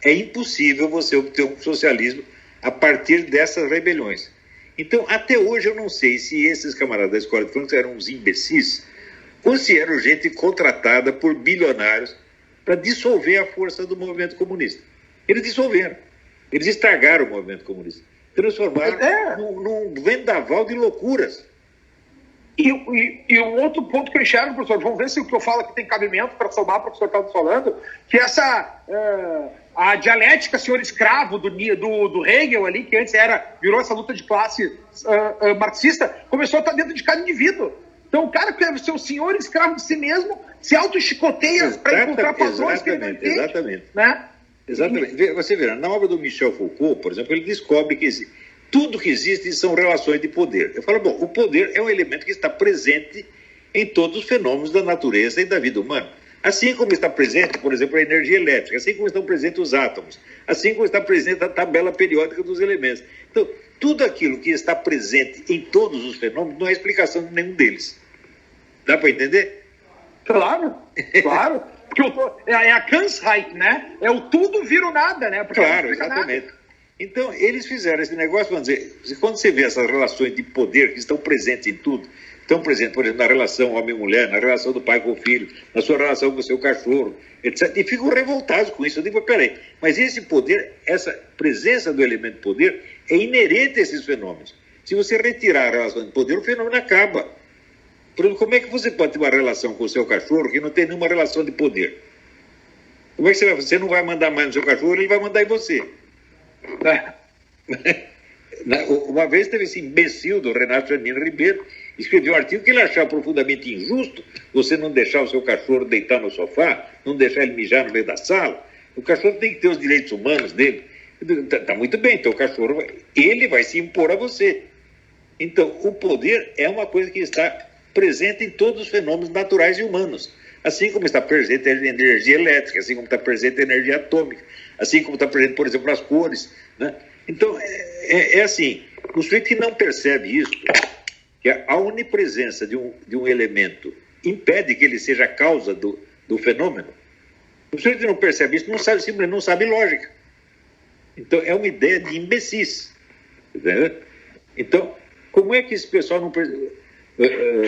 É impossível você obter um socialismo a partir dessas rebeliões. Então, até hoje eu não sei se esses camaradas da Escola de Frankfurt eram uns imbecis ou se eram gente contratada por bilionários para dissolver a força do movimento comunista. Eles dissolveram. Eles estragaram o movimento comunista. Transformaram num vendaval de loucuras. E um outro ponto que eu enxergo, professor, vamos ver se o que eu falo aqui tem cabimento para somar para o que o senhor está falando, que a dialética senhor escravo do Hegel ali, que antes virou essa luta de classe marxista, começou a estar dentro de cada indivíduo. Então o cara que é o seu senhor escravo de si mesmo se auto-chicoteia para encontrar padrões que ele não entende. Exatamente. Né? Exatamente. Você vê, na obra do Michel Foucault, por exemplo, ele descobre que tudo que existe são relações de poder. Eu falo, bom, o poder é um elemento que está presente em todos os fenômenos da natureza e da vida humana. Assim como está presente, por exemplo, a energia elétrica, assim como estão presentes os átomos, assim como está presente a tabela periódica dos elementos. Então, tudo aquilo que está presente em todos os fenômenos não é explicação de nenhum deles. Dá para entender? Claro, claro. Porque é a Ganzheit, né? É o tudo vira o nada, né? Porque claro, exatamente. Nada. Então, eles fizeram esse negócio, vamos dizer, quando você vê essas relações de poder que estão presentes em tudo, estão presentes, por exemplo, na relação homem-mulher, na relação do pai com o filho, na sua relação com o seu cachorro, etc. E ficam revoltados com isso. Eu digo, peraí, mas esse poder, essa presença do elemento poder é inerente a esses fenômenos. Se você retirar a relação de poder, o fenômeno acaba. Por exemplo, como é que você pode ter uma relação com o seu cachorro que não tem nenhuma relação de poder? Como é que você não vai mandar mais no seu cachorro, ele vai mandar em você? Uma vez teve esse imbecil do Renato Janine Ribeiro, escreveu um artigo que ele achava profundamente injusto você não deixar o seu cachorro deitar no sofá, não deixar ele mijar no meio da sala. O cachorro tem que ter os direitos humanos dele. Tá muito bem, então o cachorro ele vai se impor a você. Então, o poder é uma coisa que está presente em todos os fenômenos naturais e humanos. assim como está presente a energia elétrica, assim como está presente a energia atômica, assim como está presente, por exemplo, as cores, né? Então, é assim, o sujeito que não percebe isso, que a onipresença de um elemento impede que ele seja a causa do fenômeno, o sujeito que não percebe isso simplesmente não sabe lógica. Então, é uma ideia de imbecis. Entendeu? Então, como é que esse pessoal não percebe?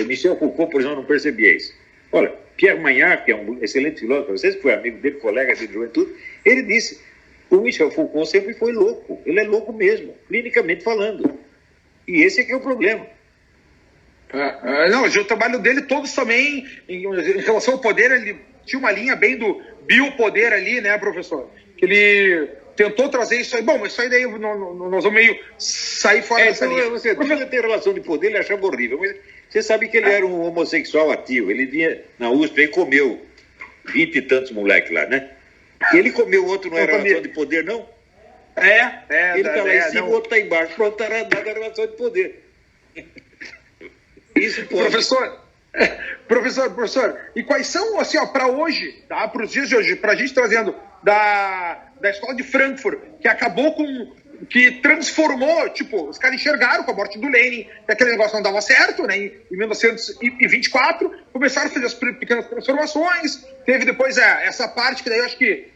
Michel Foucault, por exemplo, não percebia isso. Olha, Pierre Magnard, que é um excelente filósofo, vocês foi amigo dele, colega dele de juventude, ele disse: o Michel Foucault sempre foi louco. Ele é louco mesmo, clinicamente falando. E esse é que é o problema. Não, o trabalho dele todos também, em relação ao poder, ele tinha uma linha bem do biopoder ali, né, professor? Que ele tentou trazer isso aí. Bom, mas isso aí daí nós vamos meio sair fora dessa linha. Você tem relação de poder, ele achava horrível, mas você sabe que ele era um homossexual ativo. Ele vinha na USP e comeu 20 e tantos moleques lá, né? E ele comeu, o outro não era relação de poder, não? Ele está lá em cima, o outro está embaixo. Pronto, está dada a relação de poder. Isso pode. Professor, e quais são, assim, para hoje, tá? Para os dias de hoje, para a gente trazendo da escola de Frankfurt, que acabou que transformou, tipo, os caras enxergaram com a morte do Lenin, que aquele negócio não dava certo, né? Em 1924, começaram a fazer as pequenas transformações, teve depois essa parte que daí eu acho que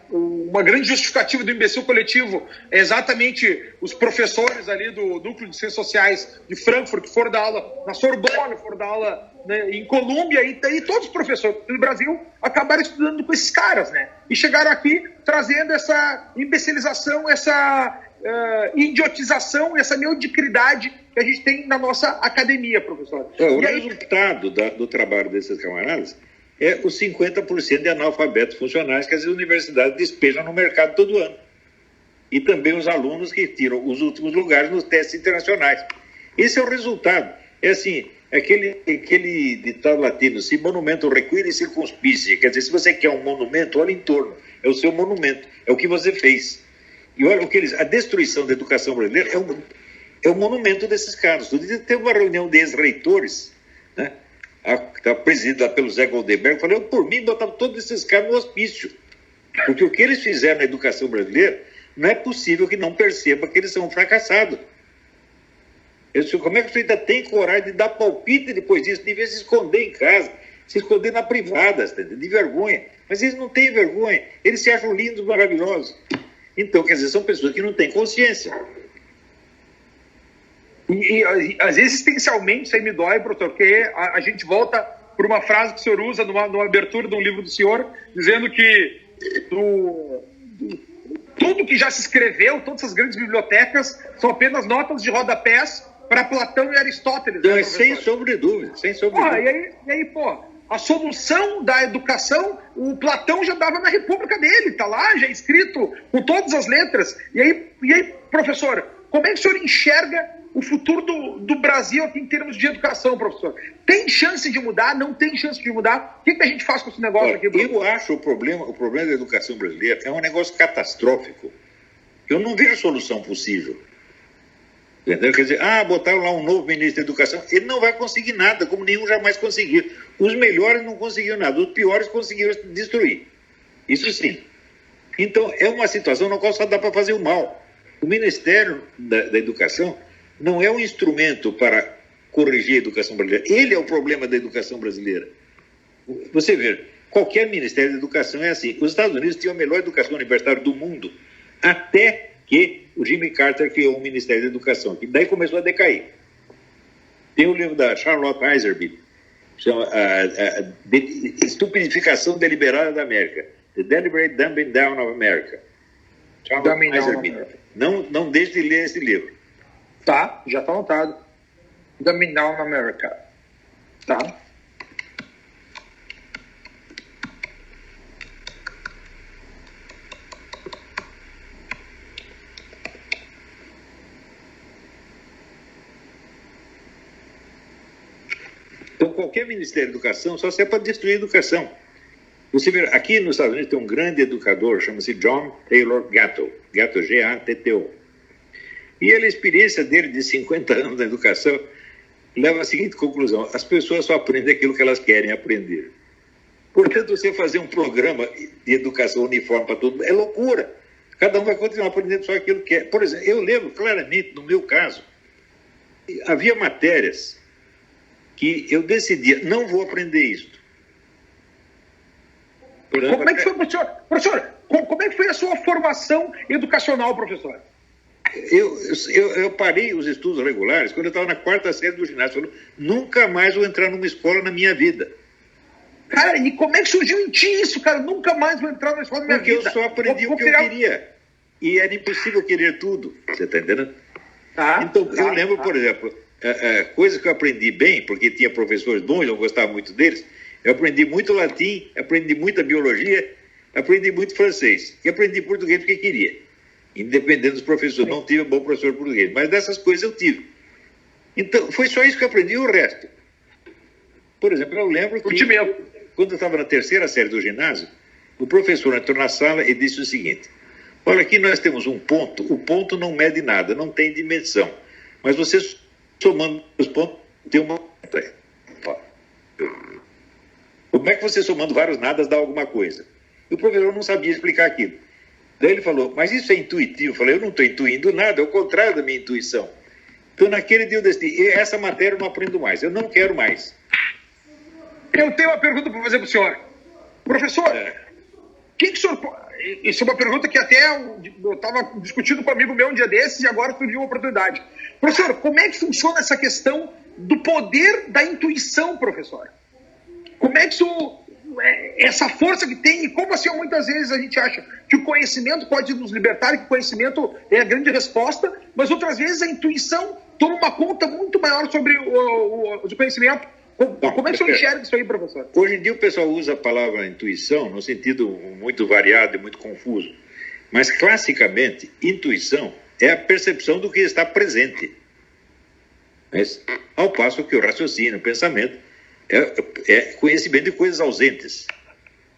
uma grande justificativa do imbecil coletivo é exatamente os professores ali do Núcleo de Ciências Sociais de Frankfurt, que foram dar aula na Sorbonne, foram dar aula, né, em Colômbia, e todos os professores do Brasil acabaram estudando com esses caras, né? E chegaram aqui trazendo essa imbecilização, essa idiotização, essa mediocridade que a gente tem na nossa academia, professor. O resultado do trabalho desses camaradas é os 50% de analfabetos funcionais que as universidades despejam no mercado todo ano. E também os alunos que tiram os últimos lugares nos testes internacionais. Esse é o resultado. É assim, aquele ditado latino: se monumento require circunspice. Quer dizer, se você quer um monumento, olha em torno. É o seu monumento, é o que você fez. E olha o que a destruição da educação brasileira é o monumento desses caras. Teve uma reunião de ex-reitores, né? Estava presidida pelo Zé Goldenberg, falei: eu, por mim, botava todos esses caras no hospício. Porque o que eles fizeram na educação brasileira, não é possível que não perceba que eles são fracassados. Como é que você ainda tem coragem de dar palpite depois disso? Devia se esconder em casa, se esconder na privada, de vergonha. Mas eles não têm vergonha, eles se acham lindos, maravilhosos. Então, quer dizer, são pessoas que não têm consciência. E existencialmente, isso aí me dói, professor, porque a gente volta por uma frase que o senhor usa numa abertura de um livro do senhor, dizendo que tudo que já se escreveu, todas essas grandes bibliotecas, são apenas notas de rodapés para Platão e Aristóteles. Né, sem sombra de dúvida, sem sombra de dúvida. E aí, a solução da educação, o Platão já dava na República dele, está lá, já escrito com todas as letras. E aí, professor, como é que o senhor enxerga o futuro do Brasil aqui em termos de educação, professor? Tem chance de mudar? Não tem chance de mudar? O que a gente faz com esse negócio aqui, professor? Eu acho o problema da educação brasileira é um negócio catastrófico. Eu não vejo solução possível. Entendeu? Quer dizer, botaram lá um novo ministro da Educação, ele não vai conseguir nada, como nenhum jamais conseguiu. Os melhores não conseguiram nada, os piores conseguiram destruir. Isso sim. Então, é uma situação na qual só dá para fazer o mal. O Ministério da Educação não é um instrumento para corrigir a educação brasileira. Ele é o problema da educação brasileira. Você vê, qualquer Ministério da Educação é assim. Os Estados Unidos tinham a melhor educação universitária do mundo, até que o Jimmy Carter criou um Ministério da Educação, que daí começou a decair. Tem o livro da Charlotte Iserbyt, chama Estupidificação Deliberada da América, The Deliberate Dumbing Down of America. Charlotte Iserbyt. Não deixe de ler esse livro. Tá, já está anotado. Dumbing Down America. Tá. Então, qualquer Ministério da Educação só serve para destruir a educação. Você vê, aqui nos Estados Unidos tem um grande educador, chama-se John Taylor Gatto, G-A-T-T-O. E a experiência dele de 50 anos na educação leva à seguinte conclusão: as pessoas só aprendem aquilo que elas querem aprender. Portanto, você fazer um programa de educação uniforme para todo mundo é loucura. Cada um vai continuar aprendendo só aquilo que quer. Por exemplo, eu lembro claramente, no meu caso, havia matérias que eu decidia, não vou aprender isso. Como é que foi, professor, como é que foi a sua formação educacional, professor? Eu parei os estudos regulares quando eu estava na 4ª série do ginásio. Eu nunca mais vou entrar numa escola na minha vida. Cara, e como é que surgiu em ti isso, cara? Nunca mais vou entrar numa escola na minha vida. Porque eu só aprendi o que eu queria. E era impossível querer tudo. Você está entendendo? Então, eu lembro, por exemplo, coisas que eu aprendi bem, porque tinha professores bons, eu gostava muito deles. Eu aprendi muito latim, aprendi muita biologia, aprendi muito francês. E aprendi português porque queria. Independente dos professores, não tive um bom professor de português. Mas dessas coisas eu tive. Então, foi só isso que eu aprendi, o resto. Por exemplo, eu lembro que, quando eu estava na 3ª série do ginásio, o professor entrou na sala e disse o seguinte: olha, aqui nós temos um ponto, o ponto não mede nada, não tem dimensão. Mas você, somando os pontos, tem uma... Como é que você, somando vários nadas, dá alguma coisa? E o professor não sabia explicar aquilo. Daí ele falou, mas isso é intuitivo. Eu falei, eu não estou intuindo nada, é o contrário da minha intuição. Então, naquele dia eu decidi, essa matéria eu não aprendo mais, eu não quero mais. Eu tenho uma pergunta para fazer para o senhor. Professor, que o senhor... Isso é uma pergunta que até eu estava discutindo com um amigo meu um dia desses e agora surgiu uma oportunidade. Professor, como é que funciona essa questão do poder da intuição, professor? Como é que isso... essa força que tem, e como assim muitas vezes a gente acha que o conhecimento pode nos libertar, que o conhecimento é a grande resposta, mas outras vezes a intuição toma uma conta muito maior sobre o conhecimento. Como é que o senhor enxerga isso aí, professor? Hoje em dia o pessoal usa a palavra intuição no sentido muito variado e muito confuso, mas classicamente intuição é a percepção do que está presente. Mas, ao passo que o raciocínio, o pensamento, é conhecimento de coisas ausentes.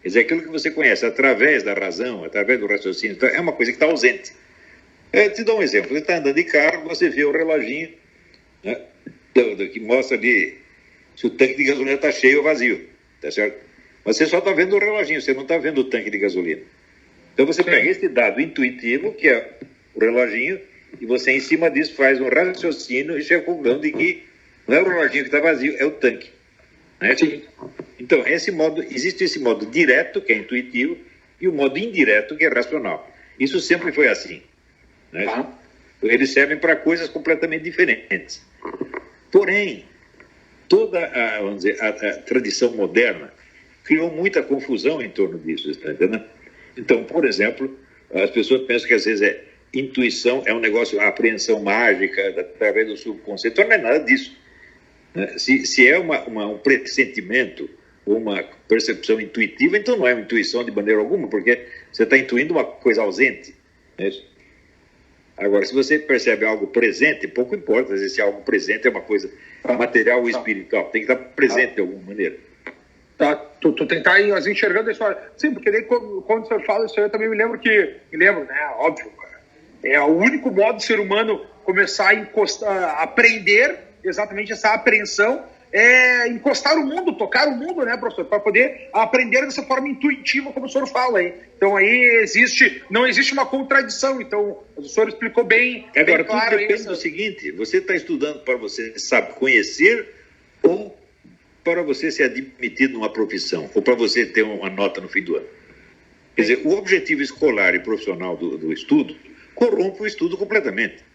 Quer dizer, aquilo que você conhece através da razão, através do raciocínio, é uma coisa que está ausente. Eu te dou um exemplo. Você está andando de carro, você vê o reloginho, né, que mostra ali se o tanque de gasolina está cheio ou vazio. Tá certo? Mas você só está vendo o reloginho, você não está vendo o tanque de gasolina. Então você pega esse dado intuitivo, que é o reloginho, e você em cima disso faz um raciocínio e chega à conclusão de que não é o reloginho que está vazio, é o tanque. Né? Então, existe esse modo direto, que é intuitivo, e o modo indireto, que é racional. Isso sempre foi assim. Né? Eles servem para coisas completamente diferentes. Porém, toda a tradição moderna criou muita confusão em torno disso. Está entendendo? Então, por exemplo, as pessoas pensam que às vezes intuição é um negócio, a apreensão mágica, através do subconsciente. Então, não é nada disso. Se é um pressentimento, uma percepção intuitiva, então não é uma intuição de maneira alguma, porque você está intuindo uma coisa ausente. Né? Agora, se você percebe algo presente, pouco importa se algo presente é uma coisa material ou espiritual, tem que estar presente de alguma maneira. Tu tem que estar enxergando a história. Sim, porque daí, quando você fala isso aí, eu também me lembro, né, óbvio, é o único modo do ser humano começar a aprender exatamente essa apreensão, é encostar o mundo, tocar o mundo, né, professor, para poder aprender dessa forma intuitiva, como o senhor fala aí. Então aí não existe uma contradição. Então o senhor explicou bem. Agora, bem claro, tudo depende do seguinte: você está estudando para você sabe conhecer ou para você ser admitido numa profissão, ou para você ter uma nota no fim do ano. Quer dizer, o objetivo escolar e profissional do estudo corrompe o estudo completamente.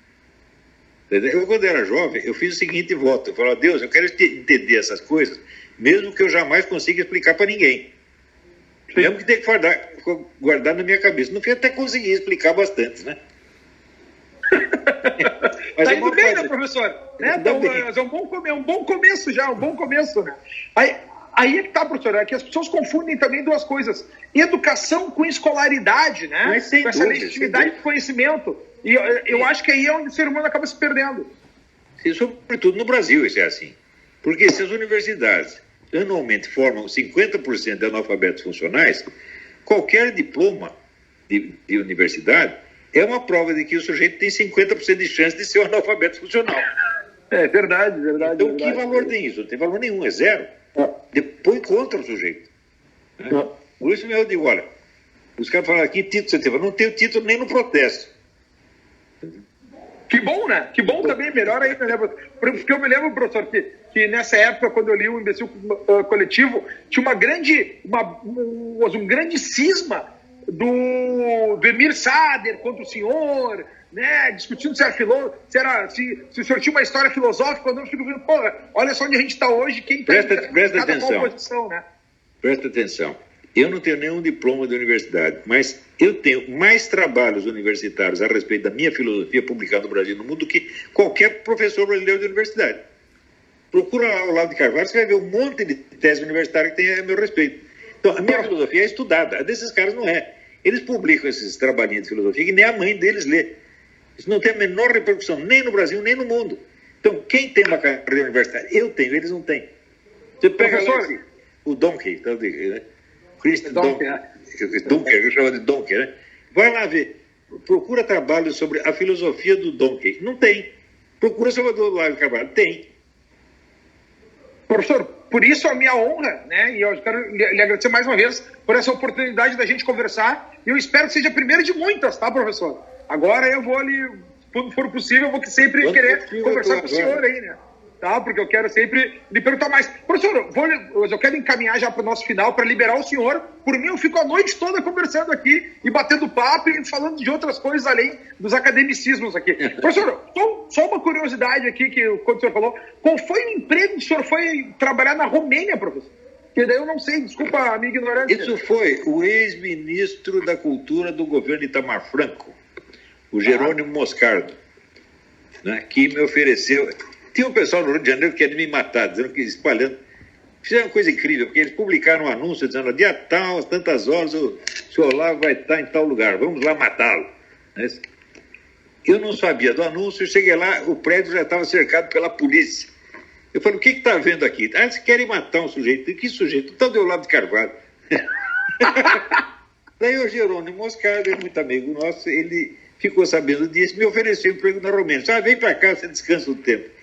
Eu, quando era jovem, eu fiz o seguinte voto. Eu falava, Deus, eu quero entender essas coisas, mesmo que eu jamais consiga explicar para ninguém. Mesmo que tenha que guardar na minha cabeça. No fim, até consegui explicar bastante, né? Mas tá indo bem, né, professor? Né? Então, é um bom começo já, um bom começo, né? Aí é que tá, professor, é que as pessoas confundem também duas coisas. Educação com escolaridade, né? Mas sem com essa dúvida, legitimidade de conhecimento. E eu acho que aí é onde o ser humano acaba se perdendo. Sim, sobretudo no Brasil isso é assim. Porque se as universidades anualmente formam 50% de analfabetos funcionais, qualquer diploma de universidade é uma prova de que o sujeito tem 50% de chance de ser um analfabeto funcional. É verdade. Então, que valor tem isso? Não tem valor nenhum, é zero. Depois contra o sujeito. Por isso mesmo eu digo, olha, os caras falaram, que título você teve? Eu não tenho título nem no protesto. Que bom, né? Que bom também, melhor ainda, né? Porque eu me lembro, professor, que nessa época, quando eu li o Imbecil Coletivo, tinha um grande cisma do Emir Sader contra o senhor, né? Discutindo se o senhor tinha uma história filosófica, quando eu fico vendo, pô, olha só onde a gente está hoje, quem está em cada qual posição, né? Presta atenção. Eu não tenho nenhum diploma de universidade, mas eu tenho mais trabalhos universitários a respeito da minha filosofia publicada no Brasil e no mundo do que qualquer professor brasileiro de universidade. Procura lá o Olavo de Carvalho, você vai ver um monte de tese universitária que tem a meu respeito. Então, a minha filosofia é estudada, a desses caras não é. Eles publicam esses trabalhinhos de filosofia que nem a mãe deles lê. Isso não tem a menor repercussão, nem no Brasil, nem no mundo. Então, quem tem uma carreira universitária? Eu tenho, eles não têm. Você pega lá o Donkey, tá, né? Christian Dunker, eu chamo de Dunker, né? Vai lá ver. Procura trabalho sobre a filosofia do Dunker. Não tem. Procura sobre a do Olavo de Carvalho. Tem. Professor, por isso a minha honra, né? E eu quero lhe agradecer mais uma vez por essa oportunidade da gente conversar. E eu espero que seja a primeira de muitas, tá, professor? Agora eu vou ali, quando for possível, eu vou sempre querer conversar com o senhor aí, né? Tá? Porque eu quero sempre lhe perguntar mais. Professor, eu quero encaminhar já para o nosso final, para liberar o senhor. Por mim, eu fico a noite toda conversando aqui e batendo papo e falando de outras coisas além dos academicismos aqui. Professor, só uma curiosidade aqui, quando o senhor falou, qual foi o emprego que o senhor foi trabalhar na Romênia, professor? Que daí eu não sei, desculpa a minha ignorância. Isso foi o ex-ministro da Cultura do governo Itamar Franco, o Jerônimo Moscardo, né, que me ofereceu... Tinha um pessoal no Rio de Janeiro que queria me matar, dizendo que espalhando. Fizeram uma coisa incrível, porque eles publicaram um anúncio dizendo, dia tal, às tantas horas, o senhor Olavo vai estar em tal lugar, vamos lá matá-lo. Eu não sabia do anúncio, cheguei lá, o prédio já estava cercado pela polícia. Eu falei, o que está havendo aqui? Ah, eles querem matar um sujeito. Que sujeito? Então deu Olavo de Carvalho. Daí o Jerônimo Moscardo, é muito amigo nosso, ele ficou sabendo disso, me ofereceu emprego na Romênia. Só vem para cá, você descansa um tempo.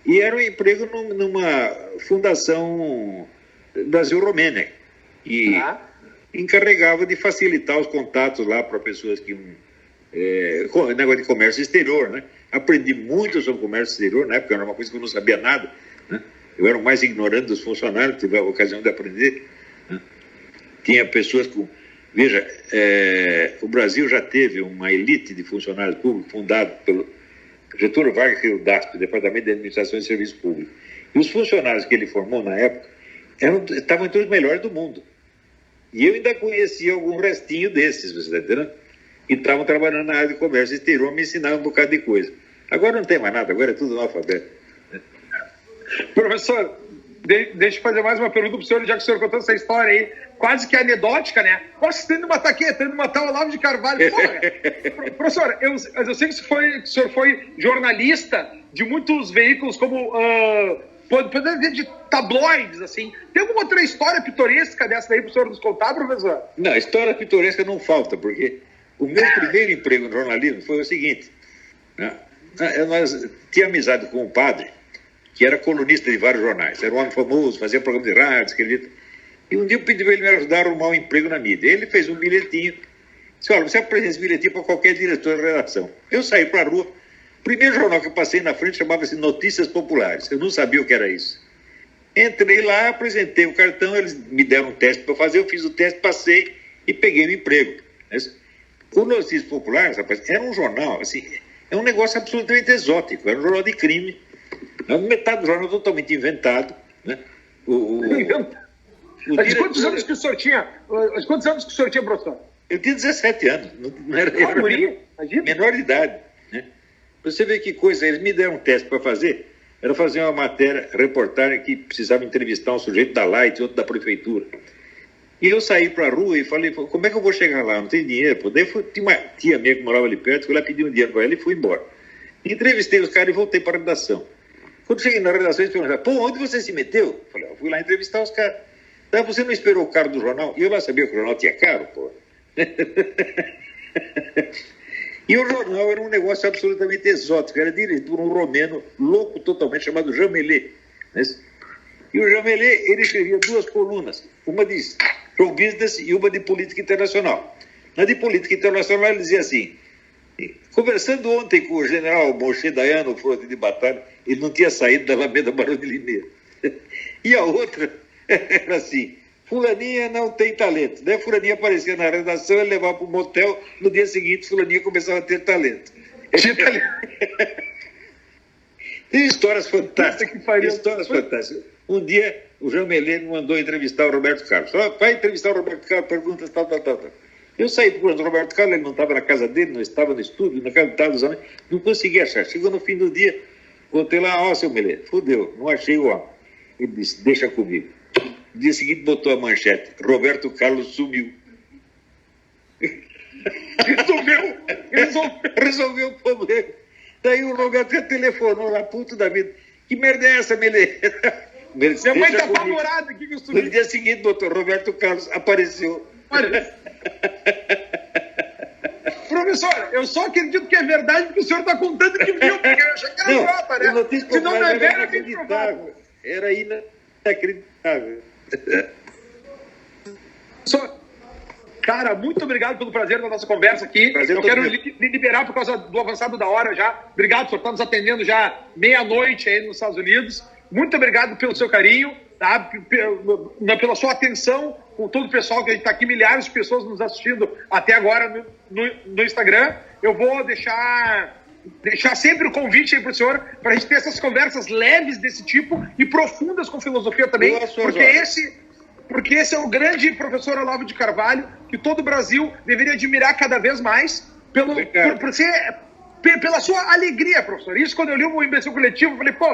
E era um emprego numa fundação Brasil-Romênia, e encarregava de facilitar os contatos lá para pessoas que... negócio de comércio exterior, né? Aprendi muito sobre comércio exterior, na época era uma coisa que eu não sabia nada, né? Eu era o mais ignorante dos funcionários, tive a ocasião de aprender, né? Tinha pessoas com... Veja, o Brasil já teve uma elite de funcionários públicos fundada pelo Getúlio Vargas, que é o DASP, Departamento de Administração e Serviço Público. E os funcionários que ele formou na época estavam entre os melhores do mundo. E eu ainda conhecia algum restinho desses, você está entendendo? E estavam trabalhando na área de comércio exterior, me ensinaram um bocado de coisa. Agora não tem mais nada, agora é tudo analfabeto. Professor, deixa eu fazer mais uma pergunta para o senhor, já que o senhor contou essa história aí, quase que anedótica, né? Nossa, você tá indo matar quem? Tá indo matar o Olavo de Carvalho. Professor, eu sei que o senhor foi jornalista de muitos veículos como... poder dizer de tabloides, assim. Tem alguma outra história pitoresca dessa daí para o senhor nos contar, professor? Não, história pitoresca não falta, porque o meu primeiro emprego no jornalismo foi o seguinte, né? Nós tínhamos amizade com um padre, que era colunista de vários jornais. Era um homem famoso, fazia programa de rádio, escrevia... E um dia eu pedi para ele me ajudar a arrumar um emprego na mídia. Ele fez um bilhetinho. Disse, olha, você apresenta esse bilhetinho para qualquer diretor de redação. Eu saí para a rua. O primeiro jornal que eu passei na frente chamava-se Notícias Populares. Eu não sabia o que era isso. Entrei lá, apresentei o cartão, eles me deram um teste para fazer, eu fiz o teste, passei e peguei o emprego. O Notícias Populares, rapaz, era um jornal, assim, é um negócio absolutamente exótico. Era um jornal de crime. Metade do jornal totalmente inventado, né? Mas quantos anos que o senhor tinha? Quantos anos que o senhor tinha, professor? Eu tinha 17 anos. Não era menor de idade, né? Você vê que coisa, eles me deram um teste para fazer. Era fazer uma matéria, reportagem que precisava entrevistar um sujeito da Light, outro da prefeitura. E eu saí para a rua e falei, como é que eu vou chegar lá? Não tem dinheiro. Daí tinha uma tia minha que morava ali perto, fui lá pedir um dinheiro para ela e fui embora. Entrevistei os caras e voltei para a redação. Quando cheguei na redação, eles perguntaram, pô, onde você se meteu? Eu falei, eu fui lá entrevistar os caras. Daí você não esperou o cara do jornal? E eu lá sabia que o jornal tinha caro, pô. E o jornal era um negócio absolutamente exótico, era dirigido por um romeno louco totalmente, chamado Jean Mellet. E o Jean Mellet, ele escrevia duas colunas. Uma diz, show business e uma de política internacional. Na de política internacional ele dizia assim: conversando ontem com o general Moshe Dayan no fronte de batalha, ele não tinha saído da Alameda Barão de Limeira. E a outra era assim: fulaninha não tem talento. Daí fulaninha aparecia na redação, ele levava para o motel, no dia seguinte fulaninha começava a ter talento. Tem histórias fantásticas. Histórias fantásticas. Um dia o Jean Melene me mandou entrevistar o Roberto Carlos. Vai entrevistar o Roberto Carlos, perguntas, tal. Eu saí procurando o Roberto Carlos, ele não estava na casa dele, não estava no estúdio, na casa dos homens, não consegui achar. Chegou no fim do dia, contei lá: seu Melene, fudeu, não achei o homem. Ele disse: deixa comigo. No dia seguinte botou a manchete: Roberto Carlos sumiu. Resolveu o problema. Daí o Roberto telefonou lá, puto da vida: que merda é essa, Melene? Minha mãe tá apavorada aqui que eu subi. No dia seguinte, doutor Roberto Carlos apareceu. Olha, professor, eu só acredito que é verdade porque o senhor está contando que viu, porque eu achei que era idiota, né? Se não é verdade, é inacreditável. Era inacreditável. Cara, muito obrigado pelo prazer da nossa conversa aqui. Eu quero lhe liberar por causa do avançado da hora já. Obrigado, senhor, está nos atendendo já meia-noite aí nos Estados Unidos. Muito obrigado pelo seu carinho, tá? Pela sua atenção com todo o pessoal que a gente está aqui, milhares de pessoas nos assistindo até agora no Instagram. Eu vou deixar sempre o convite aí para o senhor, para a gente ter essas conversas leves desse tipo e profundas com filosofia também, porque esse é o grande professor Olavo de Carvalho, que todo o Brasil deveria admirar cada vez mais pela sua alegria, professor. Isso, quando eu li o Imbecil Coletivo, eu falei: pô,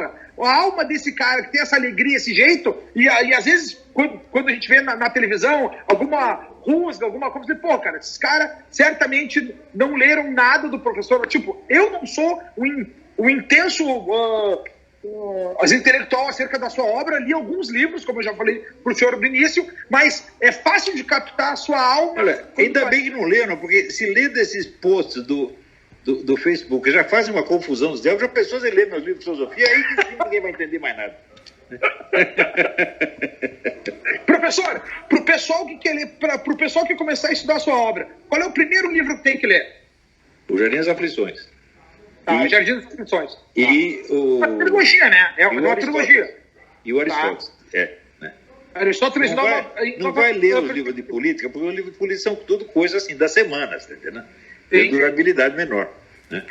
a alma desse cara que tem essa alegria, esse jeito, e às vezes, quando a gente vê na televisão alguma rusga, alguma coisa, eu falei: pô, cara, esses caras certamente não leram nada do professor. Tipo, eu não sou um intenso intelectual acerca da sua obra, li alguns livros, como eu já falei pro senhor no início, mas é fácil de captar a sua alma. Olha, ainda bem que não leram, porque se lê desses posts do Facebook, já fazem uma confusão dos diabos, já pessoas lerem meus livros de filosofia, aí que sim, ninguém vai entender mais nada. Professor, pro pessoal que quer ler, pro pessoal que começar a estudar a sua obra, qual é o primeiro livro que tem que ler? O Jardim das Aflições. Jardim das Aflições. E o... Uma trilogia, né? É uma trilogia. E o Aristóteles. Né? Aristóteles não vai ler os livros de política, porque os livros de política são tudo coisa assim, das semanas, tá entendendo? Tem durabilidade menor. Né?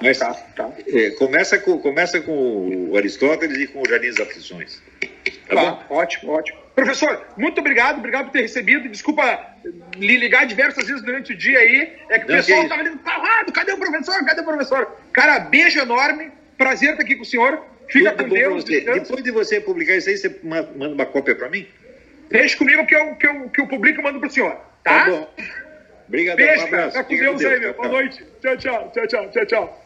Mas começa com o Aristóteles e com o Jardim das Aflições. Tá bom? Ótimo. Professor, muito obrigado por ter recebido. Desculpa lhe ligar diversas vezes durante o dia aí. É que o pessoal estava ali falando: cadê o professor? Cara, beijo enorme. Prazer estar aqui com o senhor. Fica com Deus. Depois de você publicar isso aí, você manda uma cópia para mim? Deixa comigo que eu publico e mando para o senhor. Tá Tá bom. Obrigado. Beijo, um abraço. Fica com Deus aí, meu. Boa noite. Tchau.